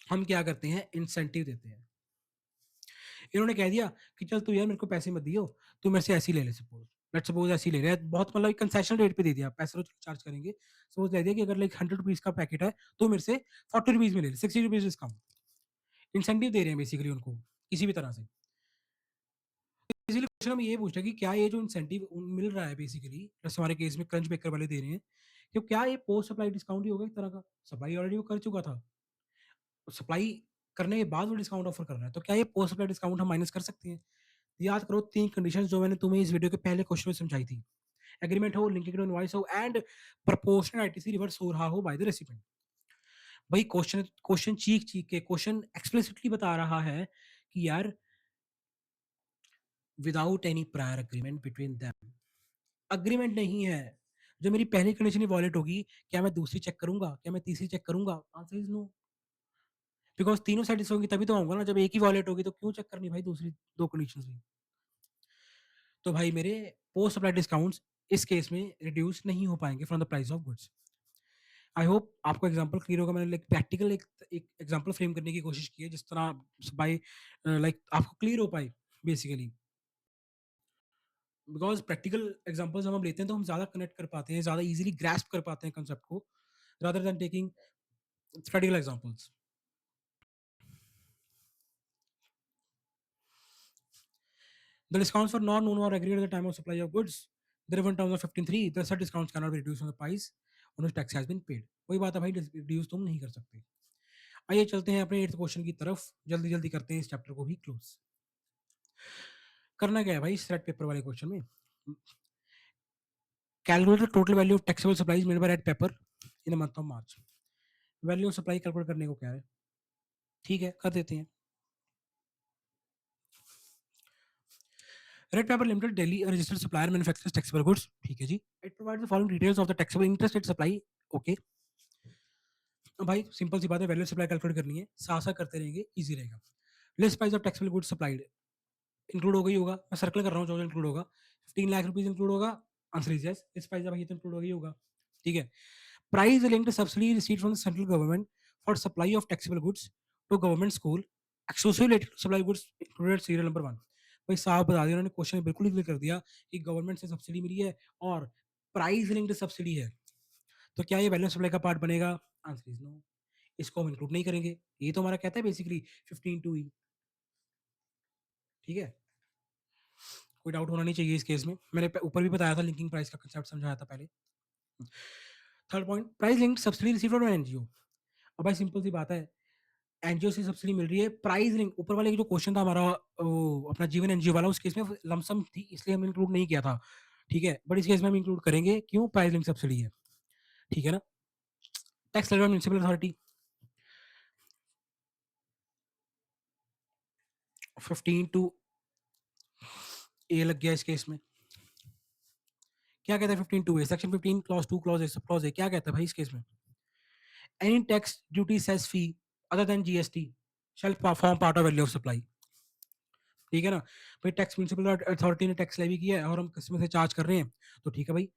हम क्या करते हैं, इंसेंटिव देते हैं। इन्होंने कह दिया कि चल तू यार मेरे को पैसे मत दियो, तू मेरे से ऐसी ले ले, सपोज लेट सपोज ऐसी ले रहे हैं, बहुत मतलब कंसेशन रेट पे दे दिया, पैसे तो चार्ज करेंगे। सपोज दे दिया कि अगर लाइक 100 रुपीज का पैकेट है तो मेरे से 40 रुपीज में ले ले, 60 रुपीज डिस्काउंट, इंसेंटिव दे रहे हैं बेसिकली उनको किसी भी तरह से। इसीलिए क्वेश्चन हम ये पूछ रहे हैं कि क्या ये जो इंसेंटिव मिल रहा है बेसिकली, जैसे हमारे केस में क्रंच बेकर वाले दे रहे हैं, कि क्या ये पोस्ट सप्लाई डिस्काउंट ही होगा एक तरह का, सप्लाई ऑलरेडी वो कर चुका था, सप्लाई करने के बाद वो डिस्काउंट ऑफर कर रहा है, तो क्या ये पोस्ट सप्लाई डिस्काउंट हम माइनस कर सकते हैं? याद करो 3 कंडीशन जो मैंने तुम्हें इस वीडियो के पहले क्वेश्चन में समझाई थी। एग्रीमेंट हो, लिंकिंग टू इनवॉइस हो, एंड प्रोपोर्शनल आईटीसी रिवर्स हो रहा हो बाय द रेसिपिएंट। भाई क्वेश्चन क्वेश्चन चीख चीख के क्वेश्चन एक्सप्लिसिटली बता रहा है कि यार without any prior agreement between them, agreement नहीं है, जो मेरी पहली कंडीशन वॉलेट होगी, क्या मैं दूसरी चेक करूंगा, क्या मैं तीसरी चेक करूंगा? आंसर इज नो, बिकॉज तीनों सेटिस्फाई होंगी तभी तो आऊंगा ना, जब एक ही वॉलेट होगी तो क्यों चेक करनी भाई दूसरी दो कंडीशन भी? तो भाई मेरे पोस्ट सप्लाई डिस्काउंट्स इस केस में रिड्यूस नहीं हो पाएंगे from the price of goods. I hope आपको एग्जांपल क्लियर होगा, मैंने लाइक प्रैक्टिकल एक एग्जांपल फ्रेम करने की कोशिश की है जिस तरह बाय लाइक आपको क्लियर हो पाए बेसिकली, बिकॉज प्रैक्टिकल एग्जांपल्स हम लेते हैं तो हम ज्यादा कनेक्ट कर पाते हैं, ज्यादा इजीली ग्रास्प कर पाते हैं कंसेप्ट को, rather than taking theoretical examples. The discounts for non-known or agreed at the time of supply of goods, therefore in terms of 15(3), the said discounts cannot be reduced from the price on which tax has been paid. वही बात है भाई, reduce तुम नहीं कर सकते। आइए चलते हैं अपने 8th क्वेश्चन की तरफ, जल्दी जल्दी करते हैं इस चैप्टर को भी क्लोज। करना क्या है भाई इस रेड पेपर वाले क्वेश्चन में, calculate the total value of taxable supplies made by red paper in the month of March. Value of supply calculate करने को क्या है, ठीक है कर देते हैं। Red paper limited Delhi registered supplier manufactures taxable goods, ठीक है जी। It provides the following details of the taxable interest rate supply, okay. भाई सिंपल सी बात है, वैल्यू सप्लाई कैलकुलेट करनी है, साथ साथ करते रहेंगे, इजी रहेगा। List price of taxable goods supplied include हो गई होगा, मैं सर्कल कर रहा हूँ, जो इंक्लूड होगा 15 लाख रुपीज इंक्लूड होगा, answer is yes. List price भाई तो इंक्लूड हो गई होगा, ठीक है। Price linked subsidy received from the central government for supply of taxable goods to government school exclusive related supply goods included serial number 1। भाई साहब बता दिया उन्होंने, क्वेश्चन बिल्कुल ही क्लियर कर दिया कि गवर्नमेंट से सब्सिडी मिली है और प्राइस लिंक्ड सब्सिडी है, तो क्या ये वैल्यू सप्लाई का पार्ट बनेगा? आंसर इज नो, इसको हम इंक्लूड नहीं करेंगे। ये तो हमारा कहता है बेसिकली 15(2)(e), ठीक है। कोई डाउट होना नहीं चाहिए इस केस में, मैंने ऊपर भी बताया था, लिंकिंग प्राइस का कंसेप्ट समझाया था पहले। Third point, price linked subsidy received from NGO. अब भाई सिंपल सी बात है, एनजीओ से सब्सिडी मिल रही है, प्राइस लिंक ऊपर वाले जो क्वेश्चन था हमारा वो अपना जीवन एनजीओ वाला, उस केस में लमसम थी इसलिए हमने इंक्लूड नहीं किया था, ठीक है। बट इस केस में हम इंक्लूड करेंगे, क्यों? प्राइस लिंक सब्सिडी है, ठीक है ना। Tax level municipal authority 15(2)(a) लग गया इस केस में। क्या कहता है 15(2)(a), section 15 clause 2 clause A, sub clause A, क्या कहता है भाई इस केस में? Any tax duty cess fee other than GST shall form part of value of supply, ठीक है ना। भाई टैक्स म्युनिसिपल अथॉरिटी ने टैक्स लेवी किया है और हम कस्टमर से चार्ज कर रहे हैं, तो ठीक है भाई,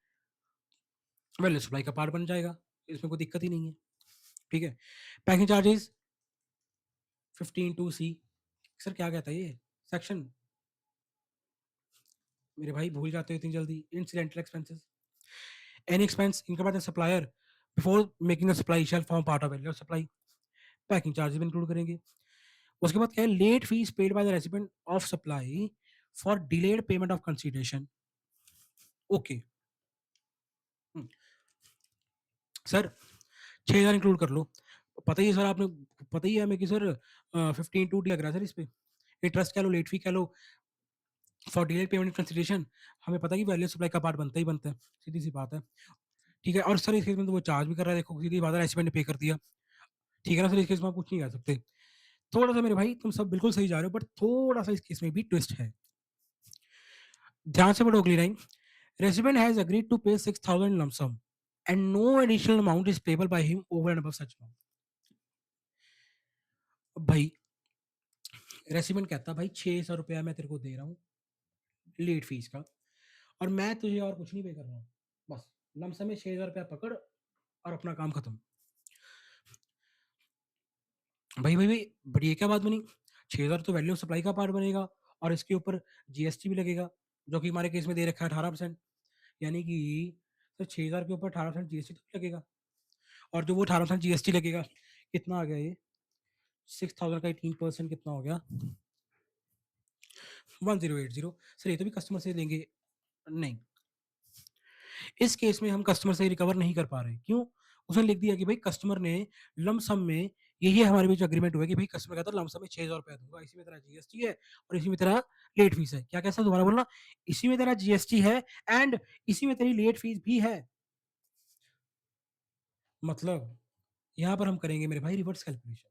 वैल्यू सप्लाई का पार्ट बन जाएगा, इसमें कोई दिक्कत ही नहीं है, ठीक है। Packing charges 15(2)(c). सर क्या कहता है ये सेक्शन? मेरे भाई भूल जाते हो इतनी जल्दी। इncidental expenses, any expense incurred by the supplier before making the supply shall form part of value of supply। Packing charges भी इंक्लूड करेंगे। उसके बाद क्या है, late fees paid by the recipient of supply for delayed payment of consideration. Okay sir, 6,000 include कर लो। पता ही है सर, आपने पता ही है हमें कि सर 15(2) लग रहा है सर इस पे। इंटरेस्ट कह लो, लेट फी कह लो, फॉर डिलेड पेमेंट कंसीडरेशन, हमें पता है कि वैल्यू सप्लाई का पार्ट बनता ही बनता है, सीधी सी बात है। ठीक है, और सर इस केस में तो वो चार्ज भी कर रहा है, देखो सीधी बात है, रेसिपिएंट ने पे कर दिया। ठीक है ना सर, इस केस में आप कुछ नहीं कर सकते। थोड़ा सा मेरे भाई तुम सब बिल्कुल सही जा रहे हो, बट थोड़ा सा इस केस में भी ट्विस्ट है। ध्यान से पढ़ो अगली line. Recipient has agreed to pay 6,000 lump sum and no additional amount is payable by him over and above such amount। भाई रेसिपिएंट कहता भाई 600 रुपया मैं तेरे को दे रहा हूँ लेट फीस का, और मैं तुझे और कुछ नहीं पे कर रहा हूँ, बस लमसम में 6,000 रुपया पकड़ और अपना काम खत्म। भाई बड़ी ये क्या बात बनी? 6,000 तो वैल्यू ऑफ सप्लाई का पार्ट बनेगा, और इसके ऊपर जीएसटी भी लगेगा, जो कि हमारे केस में दे रखा है 18%। यानी कि सर 6,000 के ऊपर 18% जीएसटी तो लगेगा, और जो वो 18% जीएसटी लगेगा, कितना आ गया ये? 6,000 का 18% कितना हो गया? 1080। सर ये तो भी कस्टमर से लेंगे? नहीं, इस केस में हम कस्टमर से रिकवर नहीं कर पा रहे। क्यों? उसने लिख दिया कि भाई कस्टमर ने लम सम में, यही हमारे बीच अग्रीमेंट हुआ कि भाई कस्टमर कहता है लम सम में 6,000 रुपया दूंगा, इसी में तेरा जीएसटी है और इसी में तेरा लेट फीस है। क्या कैसा दोबारा बोलना? इसी में तेरा जीएसटी है एंड इसी में तेरी लेट फीस भी है। मतलब यहाँ पर हम करेंगे मेरे भाई रिवर्स कैलकुलेशन।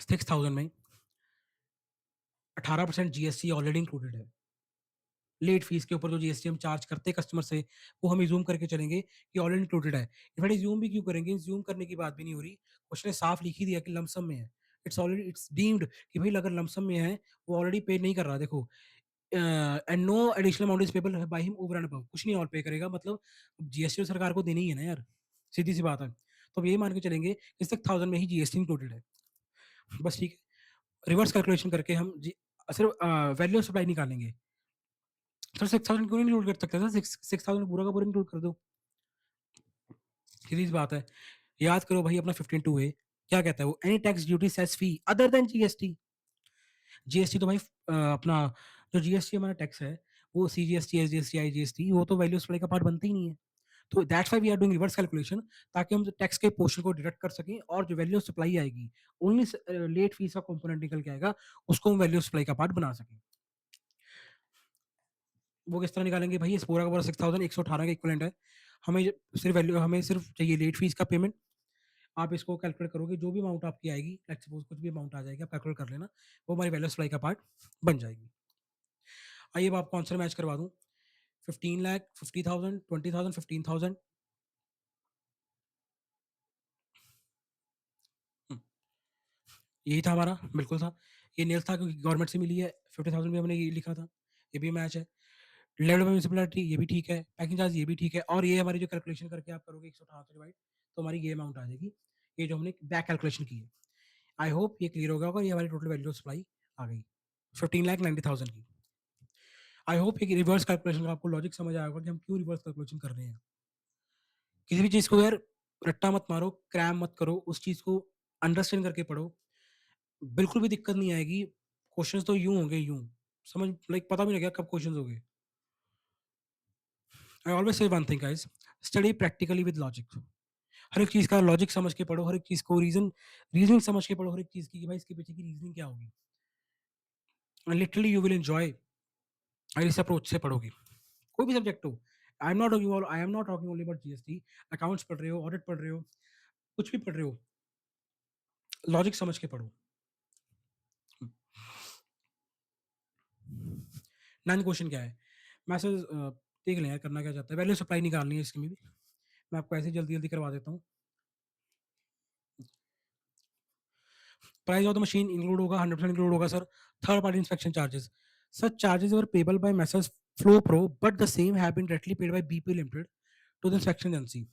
6,000 में 18% जीएसटी ऑलरेडी इंक्लूडेड है। लेट फीस के ऊपर जो जीएसटी हम चार्ज करते हैं कस्टमर से, वो हम इज्यूम करके चलेंगे कि ऑलरेडी इंक्लूडेड है। इनफैक्ट इज्यूम भी क्यों करेंगे? इज्यूम करने की बात भी नहीं हो रही, क्वेश्चन ने साफ लिख ही दिया कि लमसम में है। इट्स ऑलरेडी इट्स डीम्ड कि भाई अगर लमसम में है, वो ऑलरेडी पे नहीं कर रहा। देखो, and no additional amount is payable by him over and above, कुछ नहीं और पे करेगा, मतलब जीएसटी सरकार को देनी ही है ना यार, सीधी सी बात है। तो अब यही मान के चलेंगे कि 6,000 में ही जीएसटी इंक्लूडेड है, बस ठीक है। रिवर्स कैलकुलेशन करके हम सिर्फ वैल्यू ऑफ सप्लाई निकालेंगे। सर 6,000 क्यों नहीं इंक्लूड कर सकते? सर 6,000 पूरा का पूरा इंक्लूड कर दो, सीधी सी बात है। याद करो भाई अपना 15(2)(a क्या कहता है वो? Any tax duty cess fee other than GST. GST तो भाई अपना जो जीएसटी हमारा टैक्स है, वो सीजीएसटी, एसजीएसटी, आईजीएसटी, वो तो वैल्यू सप्लाई का पार्ट बनता ही नहीं है। तो that's why we are doing reverse calculation, ताकि हम टैक्स के पोर्शन को डिडक्ट कर सकें, और जो वैल्यू सप्लाई आएगी, ओनली लेट फीस का कंपोनेंट निकल के आएगा, उसको हम वैल्यू सप्लाई का पार्ट बना सकें। वो किस तरह निकालेंगे भाई? इस पूरा का पूरा 6,000 118 का इक्विवेलेंट है। हमें सिर्फ वैल्यू, हमें सिर्फ चाहिए लेट फीस का पेमेंट। आप इसको कैलकुलेट करोगे, जो भी अमाउंट आपकी आएगी, लेट्स सपोज कुछ भी अमाउंट आ जाएगी, आप कैलकुलेट कर लेना, वो हमारी वैल्यू सप्लाई का पार्ट बन जाएगी। आइए अब आपको आंसर मैच करवा दूं। 15 लाख, 50,000, 20,000, 15,000। यही था हमारा, बिल्कुल था। ये नेल्स था क्योंकि गवर्नमेंट से मिली है। 50,000 भी हमने ये लिखा था, ये भी मैच है। लेवल ऑफ म्यूनिसिपैलिटी ये भी ठीक है, पैकिंग चार्ज ये भी ठीक है, और ये हमारी जो कैलकुलेशन करके आप करोगे 118 से डिवाइड, तो हमारी ये अमाउंट आ जाएगी, ये जो हमने बैक कैलकुलेशन की है। आई होप ये क्लियर होगा, और ये हमारी टोटल वैल्यू ऑफ सप्लाई आ गई 15,90,000 की। आई होप ये रिवर्स कैलकुलेशन का आपको लॉजिक समझ आया होगा कि हम क्यों रिवर्स कैलकुलेशन कर रहे हैं। किसी भी चीज़ को यार रट्टा मत मारो, क्रैम मत करो, उस चीज़ को अंडरस्टैंड करके पढ़ो, बिल्कुल भी दिक्कत नहीं आएगी। क्वेश्चंस तो यूँ होंगे यूँ, समझ लाइक पता भी नहीं लगेगा कब क्वेश्चंस होंगे। I always say one thing guys, study practically with logic. हर एक चीज़ का लॉजिक समझ के पढ़ो, हर एक चीज़ को रीजनिंग समझ के पढ़ो, हर एक चीज़ की कि भाई इसके पीछे की रीजनिंग क्या होगी, and literally you will enjoy अगर इस अप्रोच से पढ़ोगे। कोई भी सब्जेक्ट हो, I am not talking only about GST, accounts पढ़ रहे हो, ऑडिट पढ़ रहे हो, कुछ भी पढ़ रहे हो, लॉजिक समझ के पढ़ो। 9 क्वेश्चन क्या है? मैसेज देख लें यार, करना क्या चाहता है। वैल्यू सप्लाई निकालनी है इसकी में भी, मैं आपको ऐसे जल्दी-जल्दी करवा देता हूँ। Price of the machine include होगा, 100% इंक्लूड होगा sir. Third party inspection charges, such charges were payable by messrs Flow Pro, but the same have been directly paid by BP limited to the inspection agency.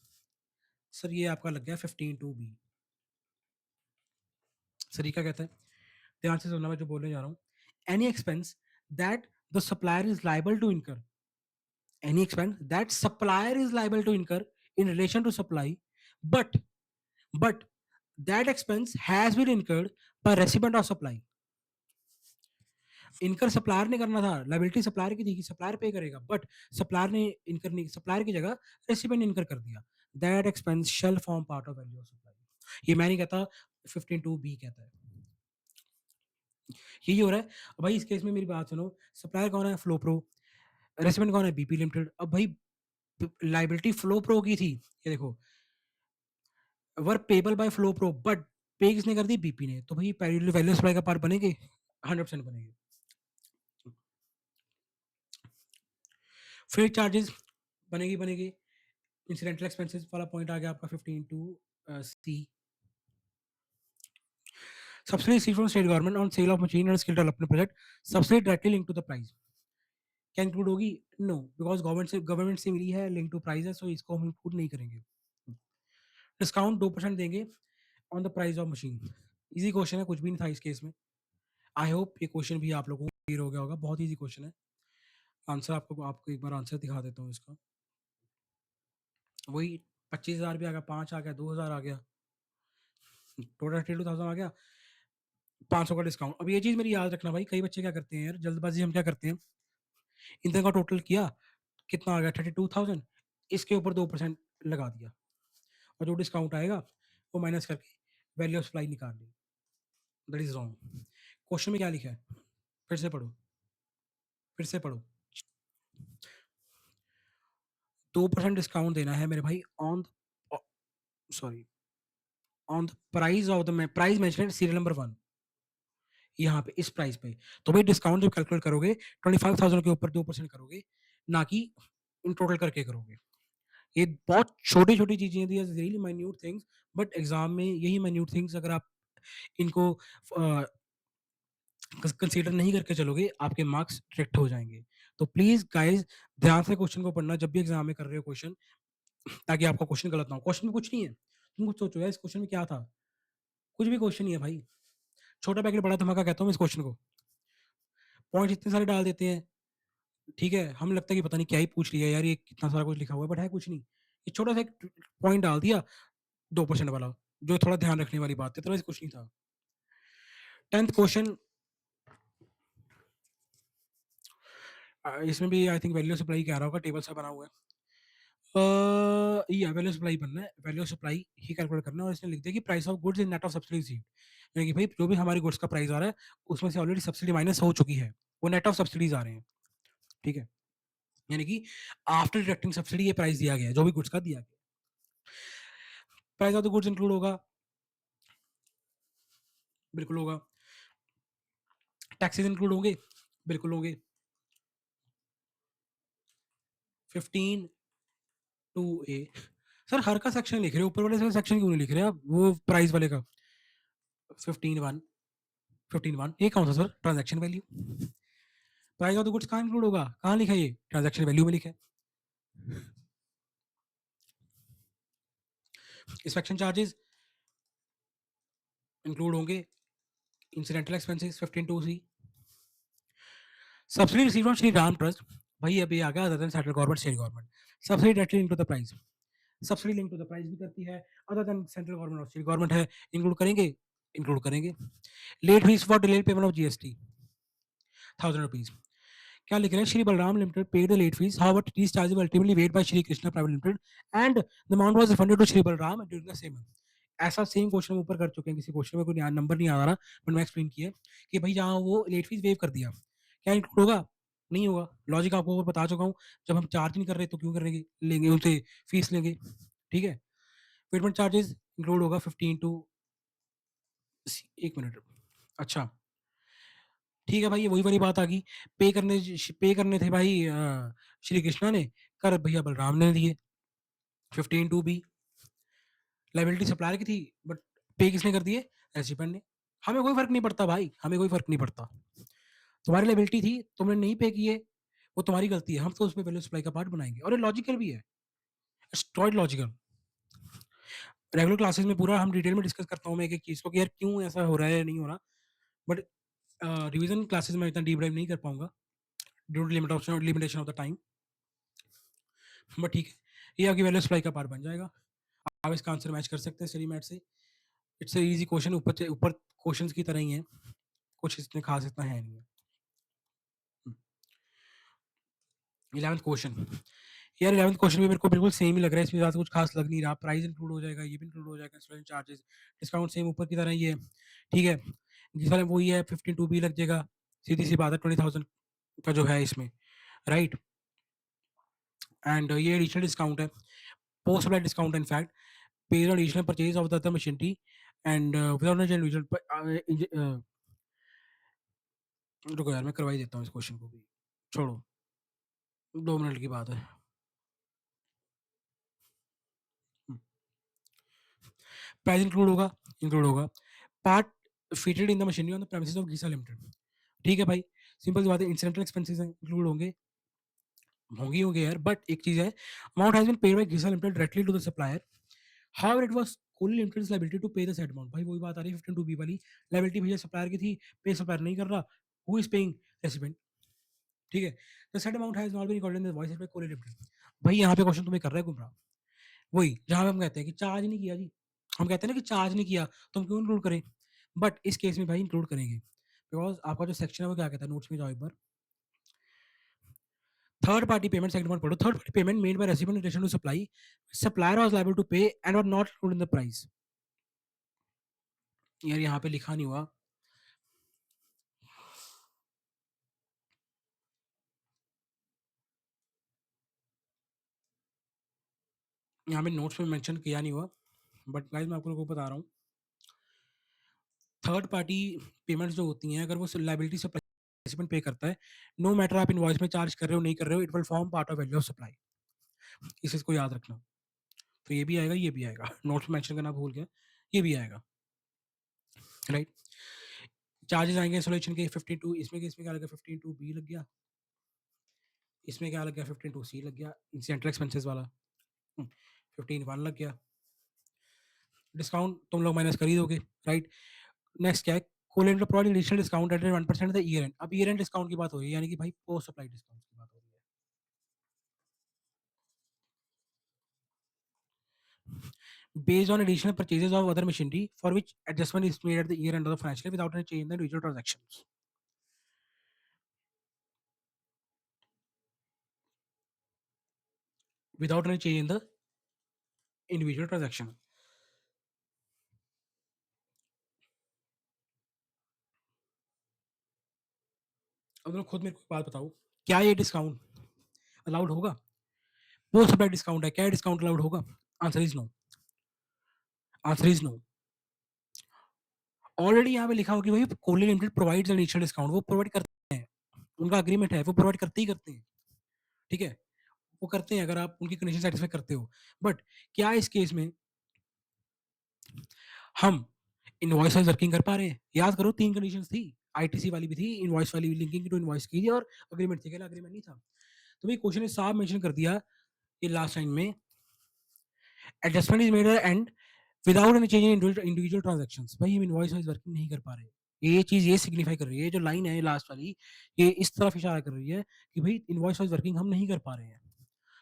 Sir ये आपका लग गया 15(2)(b). Sir ये क्या कहता है, ध्यान से सुनना मैं जो बोलने जा रहा हूँ। Any expense that the supplier is liable to incur, any expense that supplier is liable to incur in relation to supply, but that expense has been incurred by recipient of supply. इनकर supplier ने करना था, liability supplier की थी कि supplier पे करेगा, but supplier ने इनकर नहीं, सप्लायर की जगह रेसिपिएंट इनकर कर दिया, that expense shall form part of value of supply. ये मैं नहीं कहता, 15(2)(b) कहता है। यही हो रहा है। अब भाई इस केस में मेरी बात सुनो, सप्लायर कौन है? Flow pro. रेसिपिएंट कौन है? BP limited. अब भाई लाइबिलिटी फ्लो प्रो की थी, ये देखो, were payable by Flow Pro, but pay किसने कर दी? बीपी ने। तो भाई वैल्यू सप्लाई का पार्ट बनेंगे, 100% बनेंगे। फ्रेट चार्जेस बनेगी। इंसिडेंटल एक्सपेंसेस वाला पॉइंट आ गया आपका 15(2)(c). Subsidy received from state government on sale of machine and skill development project, subsidy directly link to the price. क्या इंक्लूड होगी? नो, बिकॉज गवर्नमेंट से मिली है, लिंक टू प्राइस है, सो इसको हम इंक्लूड नहीं करेंगे। डिस्काउंट 2% देंगे on the price of machine. Easy question है, कुछ भी नहीं था इस केस में। आई होप ये क्वेश्चन भी आप लोगों को क्लियर हो गया होगा, बहुत इजी क्वेश्चन है। आंसर आपको एक बार आंसर दिखा देता हूँ इसका। वही 25,000 भी आ गया, 5 आ गया, 2,000 आ गया, टोटल 32,000 आ गया, 500 का डिस्काउंट। अब ये चीज मेरी याद रखना भाई, कई बच्चे क्या करते हैं यार, जल्दबाजी हम क्या करते हैं, इन का टोटल किया, कितना आ गया? 32,000, इसके ऊपर 2% लगा दिया, और जो डिस्काउंट आएगा वो माइनस करके वैल्यू ऑफ सप्लाई निकाल ली। That is wrong. क्वेश्चन में क्या लिखा है? फिर से पढ़ो, फिर से पढ़ो। 2% डिस्काउंट देना है मेरे भाई on, sorry, on the price of the price mentioned serial number 1, यहाँ पे इस प्राइस पे। तो भाई डिस्काउंट जब कैलकुलेट करोगे 25,000 के ऊपर 2% करोगे, ना कि इन टोटल करके करोगे। ये बहुत छोटी छोटी चीजें थी, really minute things, but exam में यही माइन्यूट थिंग्स अगर आप इनको कंसीडर नहीं करके चलोगे, आपके मार्क्स डिडक्ट हो जाएंगे। तो प्लीज गाइज ध्यान से क्वेश्चन को पढ़ना जब भी एग्जाम में कर रहे हो क्वेश्चन, ताकि आपका क्वेश्चन गलत ना हो। क्वेश्चन में कुछ नहीं है, तुम कुछ सोचो यार इस क्वेश्चन में क्या था, कुछ भी क्वेश्चन नहीं है भाई, छोटा पैकेट बड़ा धमाका कहता हूँ इस क्वेश्चन को। पॉइंट इतने सारे डाल देते हैं, ठीक है, हमें लगता है कि पता नहीं क्या ही पूछ लिया यार, ये कितना सारा कुछ लिखा हुआ है, बट है कुछ नहीं। ये छोटा सा एक पॉइंट डाल दिया 2% वाला, जो थोड़ा ध्यान रखने वाली बात है, तो कुछ नहीं था। 10th क्वेश्चन, इसमें भी आई थिंक वैल्यू सप्लाई कह रहा होगा, टेबल सा बना हुआ है। ये वैल्यू सप्लाई बनना है, वैल्यू सप्लाई ही कैलकुलेट करना है, और इसमें लिख दिया कि price of goods in net of subsidy received, यानी कि भाई जो भी हमारी गुड्स का प्राइस आ रहा है उसमें से ऑलरेडी सब्सिडी माइनस हो चुकी है, वो नेट ऑफ सब्सिडीज आ रहे हैं, ठीक है, यानी कि आफ्टर डिडक्टिंग सब्सिडी ये प्राइस दिया गया है जो भी गुड्स का दिया गया। Price of the goods include होगा, बिल्कुल होगा। टैक्सेस इंक्लूड होंगे, बिल्कुल होंगे। 15(2)(a), सर हर का सेक्शन लिख रहे हो, ऊपर वाले से सेक्शन क्यों नहीं लिख रहे आप, वो प्राइस वाले का 15(1), 15(1) ये कौन सा sir? Transaction value. Price of the goods कहाँ इंक्लूड होगा, कहाँ लिखा है? ये ट्रांजैक्शन वैल्यू में लिखा है। इंस्पेक्शन चार्जेस इंक्लूड होंगे, incidental expenses 15(2)(c). Subsidy received from Shri Ram trust, भाई अभी आ गया other than central government state government, subsidy directly link to the price, subsidy link to the price भी करती है, अदर देन सेंट्रल गवर्नमेंट और state government है, इंक्लूड करेंगे, इंक्लूड करेंगे। Late fees for delayed payment of GST 1,000 rupees. क्या लिख रहे हैं? Shri Balram limited paid the late fees, however these charges were ultimately paid by Shri Krishna private limited and the amount was refunded to Shri Balram during the same month. ऐसा same question ऊपर कर चुके हैं, किसी क्वेश्चन में कोई नंबर नहीं आ रहा, बट मैं एक्सप्लेन किया कि भाई जहाँ वो लेट फीस वेव कर दिया, क्या इंक्लूड होगा? नहीं होगा। लॉजिक आपको बता चुका हूँ, जब हम चार्ज नहीं कर रहे तो क्यों करेंगे, लेंगे उनसे फीस लेंगे, ठीक है। पेमेंट चार्जेस इंक्लूड होगा 15(2)। एक मिनट, अच्छा ठीक है भाई, ये वही वाली बात आ गई, पे करने थे भाई श्री कृष्णा ने, कर भैया बलराम ने दिए। 15(2)(b) लाइबिलिटी सप्लायर की थी, बट पे किसने कर दिए? रेसिपिएंट ने। हमें कोई फर्क नहीं पड़ता भाई, हमें कोई फर्क नहीं पड़ता, तुम्हारी लाइबिलिटी थी, तुमने नहीं पे किए, वो तुम्हारी गलती है, हम तो उसमें वैल्यू सप्लाई का पार्ट बनाएंगे, और ये लॉजिकल भी है, स्ट्रॉइड लॉजिकल। रेगुलर क्लासेस में पूरा हम डिटेल में डिस्कस करता हूँ मैं एक-एक चीज़ को कि यार क्यों ऐसा हो रहा है या नहीं हो रहा। बट रिवीजन क्लासेस में इतना डीप डाइव नहीं कर पाऊँगा due to limitation of the time. But ठीक है, ये आपकी वैल्यू सप्लाई का पार्ट बन जाएगा। आप इसका आंसर मैच कर सकते हैं सही मैथ से। इट्स अ ईज़ी क्वेश्चन, ऊपर क्वेश्चंस की तरह ही है, कुछ इसमें खास इतना है नहीं है। 11th क्वेश्चन, यार 11th क्वेश्चन भी मेरे को बिल्कुल सेम ही लग रहा है, इसमें ज़्यादा कुछ खास लग नहीं रहा। प्राइस इंक्लूड हो जाएगा, ये भी इंक्लूड हो जाएगा, इंस्टॉलेशन चार्जेस, डिस्काउंट सेम ऊपर की तरह ही है, ठीक है। जिस वाले वही है 15 बी लग जाएगा, सीधी-सी बात है 20,000 का जो है इसमें, राइट। एंड ये एडिशनल डिस्काउंट है, पोस्ट अप्लाई डिस्काउंट है in fact, paid on additional purchase of the other machinery and without an individual रुको यार मैं करवा ही देता हूँ इस क्वेश्चन को भी, छोड़ो, 2 मिनट की बात है। प्राइस इंक्लूड होगा। Part fitted in the machinery on the premises of Giza limited, ठीक है भाई, सिंपल सी बात है, इंसिडेंटल एक्सपेंसेस इंक्लूड होंगे, होंगे यार। बट एक चीज है, amount has been paid by Geesa limited directly to the supplier, how it was Kohli limited liability to pay the said amount. भाई वही बात आ रही है 15 बी वाली, लायबिलिटी भैया सप्लायर की थी, पे सप्लायर नहीं कर रहा, हु इज पेइंग, रेसिपिएंट, ठीक है। The said amount has not been recorded in the invoice by Kohli limited. भाई यहाँ पे क्वेश्चन तुम्हें कर रहा है गुमराह, वही जहाँ पे हम कहते हैं कि चार्ज नहीं किया जी, हम कहते हैं ना कि चार्ज नहीं किया तो हम क्यों इंक्लूड करें, बट इस केस में भाई इंक्लूड करेंगे, बिकॉज आपका जो सेक्शन है वो क्या कहता है, नोट्स में जाओ एक बार, थर्ड पार्टी पेमेंट सेगमेंट में पढ़ो, third party payment made by recipient in relation to supply, supplier was liable to pay and was not included in the price. यार यहाँ पे लिखा नहीं हुआ, यहाँ पे नोट्स में मेंशन किया नहीं हुआ, बट गाइस मैं आपको लोगों को बता रहा हूँ, थर्ड पार्टी पेमेंट्स जो होती हैं, अगर वो लायबिलिटी सप्लाई रेसिपिएंट पे करता है, नो मैटर आप इनवॉइस में चार्ज कर रहे हो नहीं कर रहे हो, it will form part of value of supply, इस चीज़ को याद रखना। तो ये भी आएगा, ये भी आएगा, नोट्स में मेंशन करना भूल गया, ये भी आएगा, राइट। चार्जेस आएंगे इंस्टॉलेशन के 52, इसमें क्या लगा 52 बी लग गया, इसमें क्या लग गया 52 सी लग गया, इंसिडेंटल एक्सपेंसेस वाला 15 वन लग गया, डिस्काउंट तुम लोग माइनस कर ही दोगे, राइट। नेक्स्ट क्या है, Colander provide additional discount at 1% the year end, अब ईयर एंड डिस्काउंट की बात हो रही है, यानी कि भाई पोस्ट सप्लाई डिस्काउंट की बात हो रही है, based on additional purchases of other machinery for which adjustment is made at the year end of the financial year without any change in the individual transactions, without any change in the individual transaction। अब तुम खुद मेरे को एक बात बताओ, क्या ये डिस्काउंट अलाउड होगा, पोस्ट सप्लाई डिस्काउंट है, क्या ये डिस्काउंट अलाउड होगा, answer is no, answer is no. Already यहाँ पे लिखा हो कि भाई Kohli limited provides additional discount, वो प्रोवाइड करते हैं, उनका अग्रीमेंट है, वो प्रोवाइड करते ही करते हैं, ठीक है, वो करते हैं अगर आप उनकी कंडीशन सेटिस्फाई करते हो। बट क्या इस केस में हम इनवॉइस वाइज वर्किंग कर पा रहे हैं, याद करो 3 कंडीशंस थी, आईटीसी वाली भी थी, इनवॉइस वाली लिंकिंग टू इनवॉइस की थी, और अग्रीमेंट थी, अग्रीमेंट नहीं था। तो भाई क्वेश्चन ने साफ मेंशन कर दिया ये लास्ट लाइन में, adjustment is made and without any change in individual transactions. भाई हम इनवॉइस वाइज वर्किंग नहीं कर पा रहे, ये चीज ये सिग्निफाई कर रही है, जो लाइन है लास्ट वाली, ये इस तरफ इशारा कर रही है कि भाई इनवॉइस वाइज वर्किंग हम नहीं कर पा रहे हैं।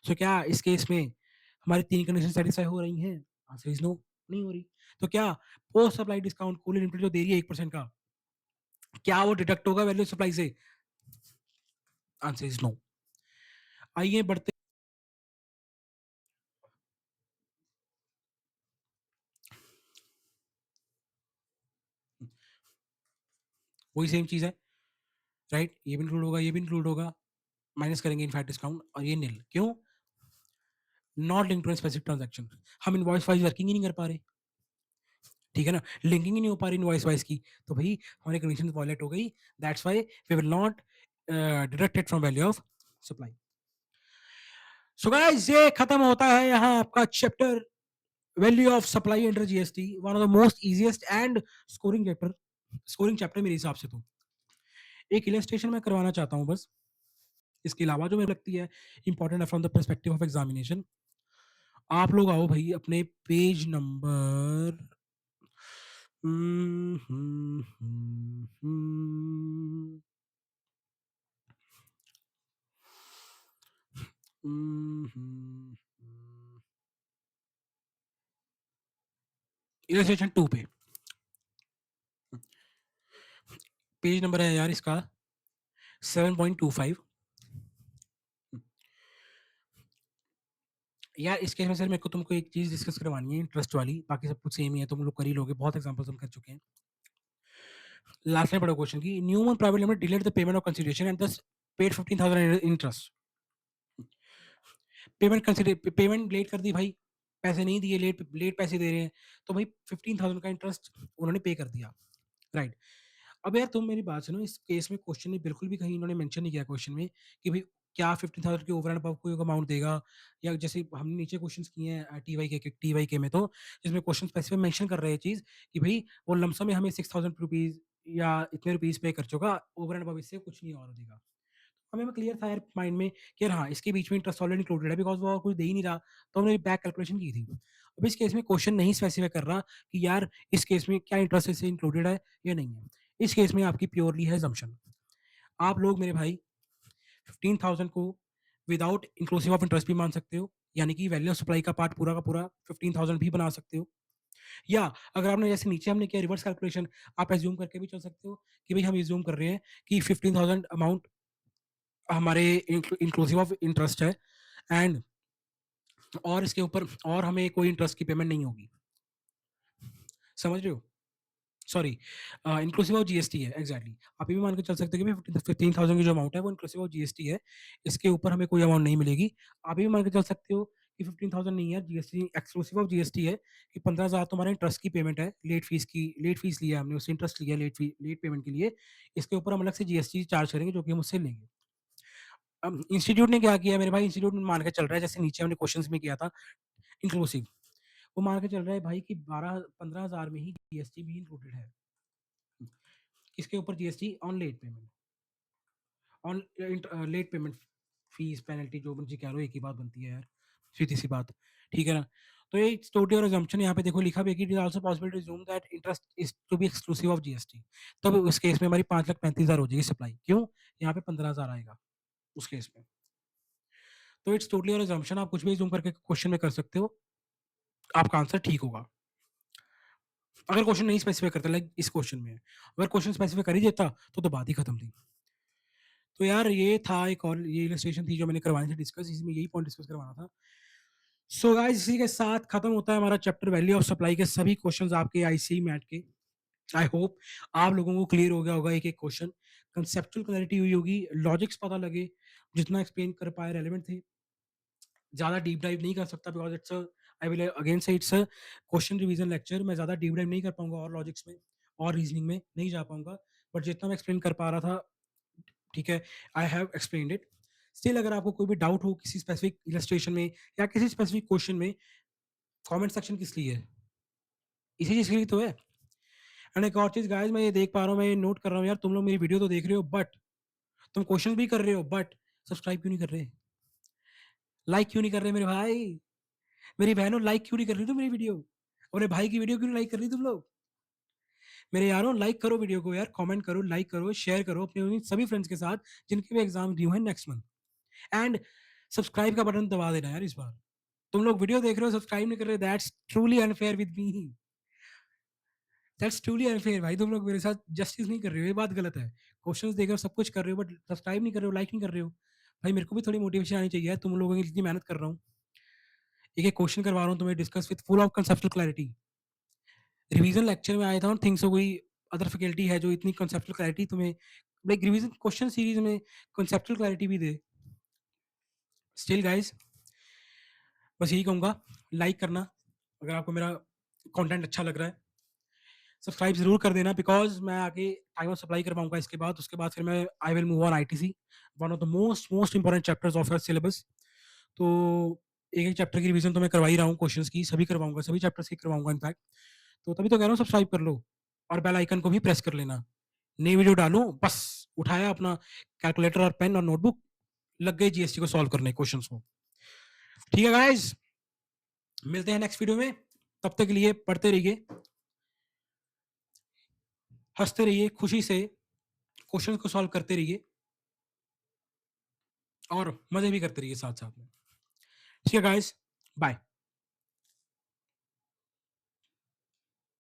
सो क्या इस केस में हमारी 3 कंडीशन सेटिस्फाई हो रही हैं, आंसर इज नो, नहीं हो रही। तो क्या post supply discount Kohli limited जो दे रही है 1% का, क्या वो डिडक्ट होगा वैल्यू सप्लाई से, आंसर इज नो। आइए बढ़ते, वही सेम चीज है, राइट, ये भी इंक्लूड होगा, ये भी इंक्लूड होगा, माइनस करेंगे इनफैक्ट डिस्काउंट, और ये नील क्यों, not link to specific transaction, हम इनवॉइस वाइज वर्किंग ही नहीं कर पा रहे, ठीक है ना, लिंकिंग ही नहीं हो पा रही इनवॉइस वाइज की, तो भाई हमारी कंडीशन वायलेट हो गई, that's why we will not deduct it from value of supply. So guys ये खत्म होता है यहाँ आपका chapter value of supply under GST, one of the most easiest and scoring chapter मेरे हिसाब से। तो एक इलस्ट्रेशन मैं करवाना चाहता हूँ बस, इसके अलावा जो मुझे लगती है इंपॉर्टेंट है from the perspective of examination, आप लोग आओ भाई अपने पेज नंबर हम्म, हम्म, हम्म, हम्म, इलस्ट्रेशन 2 पे पेज नंबर है यार इसका 7.25। यार इस केस में सर मेरे को तुमको एक चीज डिस्कस करवानी है इंटरेस्ट वाली, बाकी सब कुछ सेम ही है, तुम लोग कर ही लोगे, बहुत एग्जांपल्स हम कर चुके हैं। लास्ट में पढ़ो क्वेश्चन की, Newman private limited delayed the payment of consideration and thus paid 15,000 interest. Payment late कर दी भाई, पैसे नहीं दिए, लेट लेट पैसे दे रहे हैं, तो भाई 15,000 का इंटरेस्ट उन्होंने पे कर दिया, राइट। अब यार तुम मेरी बात सुनो, इस केस में क्वेश्चन ने बिल्कुल भी कहीं इन्होंने मेंशन नहीं किया क्वेश्चन में कि भाई क्या 15,000 के ओवर एंड अबव कोई अमाउंट देगा, या जैसे हमने नीचे क्वेश्चंस किए हैं टी वाई के में, तो जिसमें क्वेश्चन स्पेसिफिक मेंशन कर रहे हैं चीज कि भाई वो लमसम में हमें 6,000 रुपीज या इतने रुपीज पे कर चुका, ओवर एंड अबव इससे कुछ नहीं और देगा। हमें क्लियर था यार माइंड में कि यार हाँ इसके बीच में इंटरेस्ट ऑलरेडी इंक्लूडेड है, बिकॉज वो और कुछ दे ही नहीं रहा, तो हमने बैक कैलकुलेशन की थी। अब इस केस में क्वेश्चन नहीं स्पेसिफाई कर रहा कि यार इस केस में क्या इंटरेस्ट इससे इंक्लूडेड है या नहीं है। इस केस में आपकी प्योरली है जम्पशन। आप लोग मेरे भाई 15,000 को विदाउट इंक्लूसिव ऑफ इंटरेस्ट भी मान सकते हो, यानी कि वैल्यू ऑफ सप्लाई का पार्ट पूरा का पूरा 15,000 भी बना सकते हो, या अगर आपने जैसे नीचे हमने किया रिवर्स कैलकुलेशन, आप एज्यूम करके भी चल सकते हो कि भाई हम एज्यूम कर रहे हैं कि 15,000 अमाउंट हमारे इंक्लूसिव ऑफ इंटरेस्ट है, एंड और इसके ऊपर और हमें कोई इंटरेस्ट की पेमेंट नहीं होगी, समझ रहे हो? सॉरी, इंक्लूसिव ऑफ जीएसटी है, एग्जैक्टली आप ये भी मान के चल सकते हो कि 15,000 की जो अमाउंट है वो इंक्लूसिव ऑफ जीएसटी है, इसके ऊपर हमें कोई अमाउंट नहीं मिलेगी। आप ये भी मान के चल सकते हो कि 15,000 नहीं है, जीएसटी एक्सक्लूसिव ऑफ जीएसटी है, कि 15,000 तुम्हारे इंटरेस्ट की पेमेंट है, लेट फीस लिया हमने, उससे इंटरेस्ट लिया लेट पेमेंट के लिए, इसके ऊपर हम अलग से जीएसटी चार्ज करेंगे जो कि हम उससे लेंगे। अब इंस्टीट्यूट ने क्या किया मेरे भाई, इंस्टीट्यूट में मान के चल रहा है जैसे नीचे हमने क्वेश्चंस में किया था इंक्लूसिव, वो मान के चल रहा है भाई कि 12-15,000 में ही जीएसटी भी इंक्लूडेड है, इसके ऊपर GST on late payment, on late payment fees penalty जो मर्जी कह लो, एक ही बात बनती है यार, सीधी सी बात, ठीक है ना? तो ये टोटल और अजम्पशन यहाँ पे देखो लिखा भी है कि it is also possible to assume that interest is to be exclusive of GST. तब उस केस में हमारी 5,35,000 हो जाएगी सप्लाई, क्यों? यहाँ पे 15,000 आएगा उस केस में। तो इट्स टोटली और अजम्पशन, आप कुछ भी जूम करके क्वेश्चन में कर सकते हो, आपका आंसर ठीक होगा। अगर क्वेश्चन नहीं स्पेसिफाई करता, लाइक इस क्वेश्चन में अगर क्वेश्चन स्पेसिफाई कर ही देता तो बात ही खत्म थी। तो यार ये था एक और ये इलस्ट्रेशन थी जो मैंने करवानी थी डिस्कस, इसमें यही पॉइंट डिस्कस करवाना था। सो गाइस इसी के साथ खत्म होता है हमारा चैप्टर वैल्यू ऑफ सप्लाई के सभी क्वेश्चंस आपके आईसीई मैट के। आई होप आप लोगों को क्लियर हो गया होगा एक एक क्वेश्चन, कंसेप्चुअल क्लैरिटी हुई होगी, लॉजिक्स पता लगे, जितना एक्सप्लेन कर पाए रेलेवेंट थे। ज्यादा डीप डाइव नहीं कर सकता because it's I will again से इट्स क्वेश्चन रिवीजन लेक्चर, मैं ज्यादा डीप डाइव नहीं कर पाऊंगा और लॉजिक्स में और रीजनिंग में नहीं जा पाऊंगा, बट जितना मैं एक्सप्लेन कर पा रहा था, ठीक है, I have explained it. Still अगर आपको कोई भी डाउट हो किसी स्पेसिफिक इलस्ट्रेशन में या किसी स्पेसिफिक क्वेश्चन में, कमेंट सेक्शन किस लिए है? इसी चीज के लिए तो है। एंड एक और चीज गाइस, मैं ये देख पा रहा हूँ, मैं ये नोट कर रहा हूँ यार, तुम लोग मेरी वीडियो तो देख रहे हो, बट तुम क्वेश्चन भी कर रहे हो, बट सब्सक्राइब क्यों नहीं कर रहे, लाइक क्यों नहीं कर रहे मेरे भाई, मेरी बहनों, लाइक क्यों नहीं कर रही तुम मेरी वीडियो, अपने भाई की वीडियो क्यों नहीं लाइक कर रही तुम लोग? मेरे यारों लाइक करो वीडियो को यार, कमेंट करो, लाइक करो, शेयर करो अपने उन सभी फ्रेंड्स के साथ जिनके भी एग्जाम ड्यू है नेक्स्ट मंथ। एंड सब्सक्राइब का बटन दबा देना यार इस बार। तुम लोग वीडियो देख रहे हो, सब्सक्राइब नहीं कर रहे, that's truly unfair with me, that's truly unfair भाई, तुम लोग मेरे साथ जस्टिस नहीं कर रहे हो, ये बात गलत है। क्वेश्चंस देख रहे हो, सब कुछ कर रहे हो, बट सब्सक्राइब नहीं कर रहे हो, लाइक नहीं कर रहे हो। भाई मेरे को भी थोड़ी मोटिवेशन आनी चाहिए, तुम लोगों की जितनी मेहनत कर रहा हूँ, एक एक क्वेश्चन करवा रहा हूँ तुम्हें discuss with full of conceptual clarity. Revision lecture में आया था और थिंग्स हो गई, अदर फैकल्टी है जो इतनी कंसेप्चुअल क्लैरिटी तुम्हें लाइक रिवीजन क्वेश्चन सीरीज में कंसेप्चुअल क्लैरिटी भी दे। स्टिल गाइस, बस यही कहूंगा, लाइक करना अगर आपको मेरा कंटेंट अच्छा लग रहा है, सब्सक्राइब जरूर कर देना, बिकॉज मैं आगे टाइम ऑफ सप्लाई करवाऊंगा इसके बाद, उसके बाद फिर मैं I will move on ITC, one of the most most important chapters of your syllabus. तो एक एक चैप्टर की रिवीजन तो मैं करवा ही रहा हूँ, क्वेश्चंस की सभी करवाऊंगा, सभी चैप्टर्स की करवाऊंगा इनफैक्ट। तो तभी तो कह रहा हूँ सब्सक्राइब कर लो और बेल आइकन को भी प्रेस कर लेना। नई वीडियो डालूं बस उठाया अपना कैलकुलेटर और पेन और नोटबुक, लग गई जीएसटी को सॉल्व करने क्वेश्चंस को। ठीक है गाइज, मिलते हैं नेक्स्ट वीडियो में, तब तक के लिए पढ़ते रहिए, हंसते रहिए, खुशी से क्वेश्चन को सॉल्व करते रहिए और मजे भी करते रहिए साथ साथ में। ठीक है गाइस, बाय।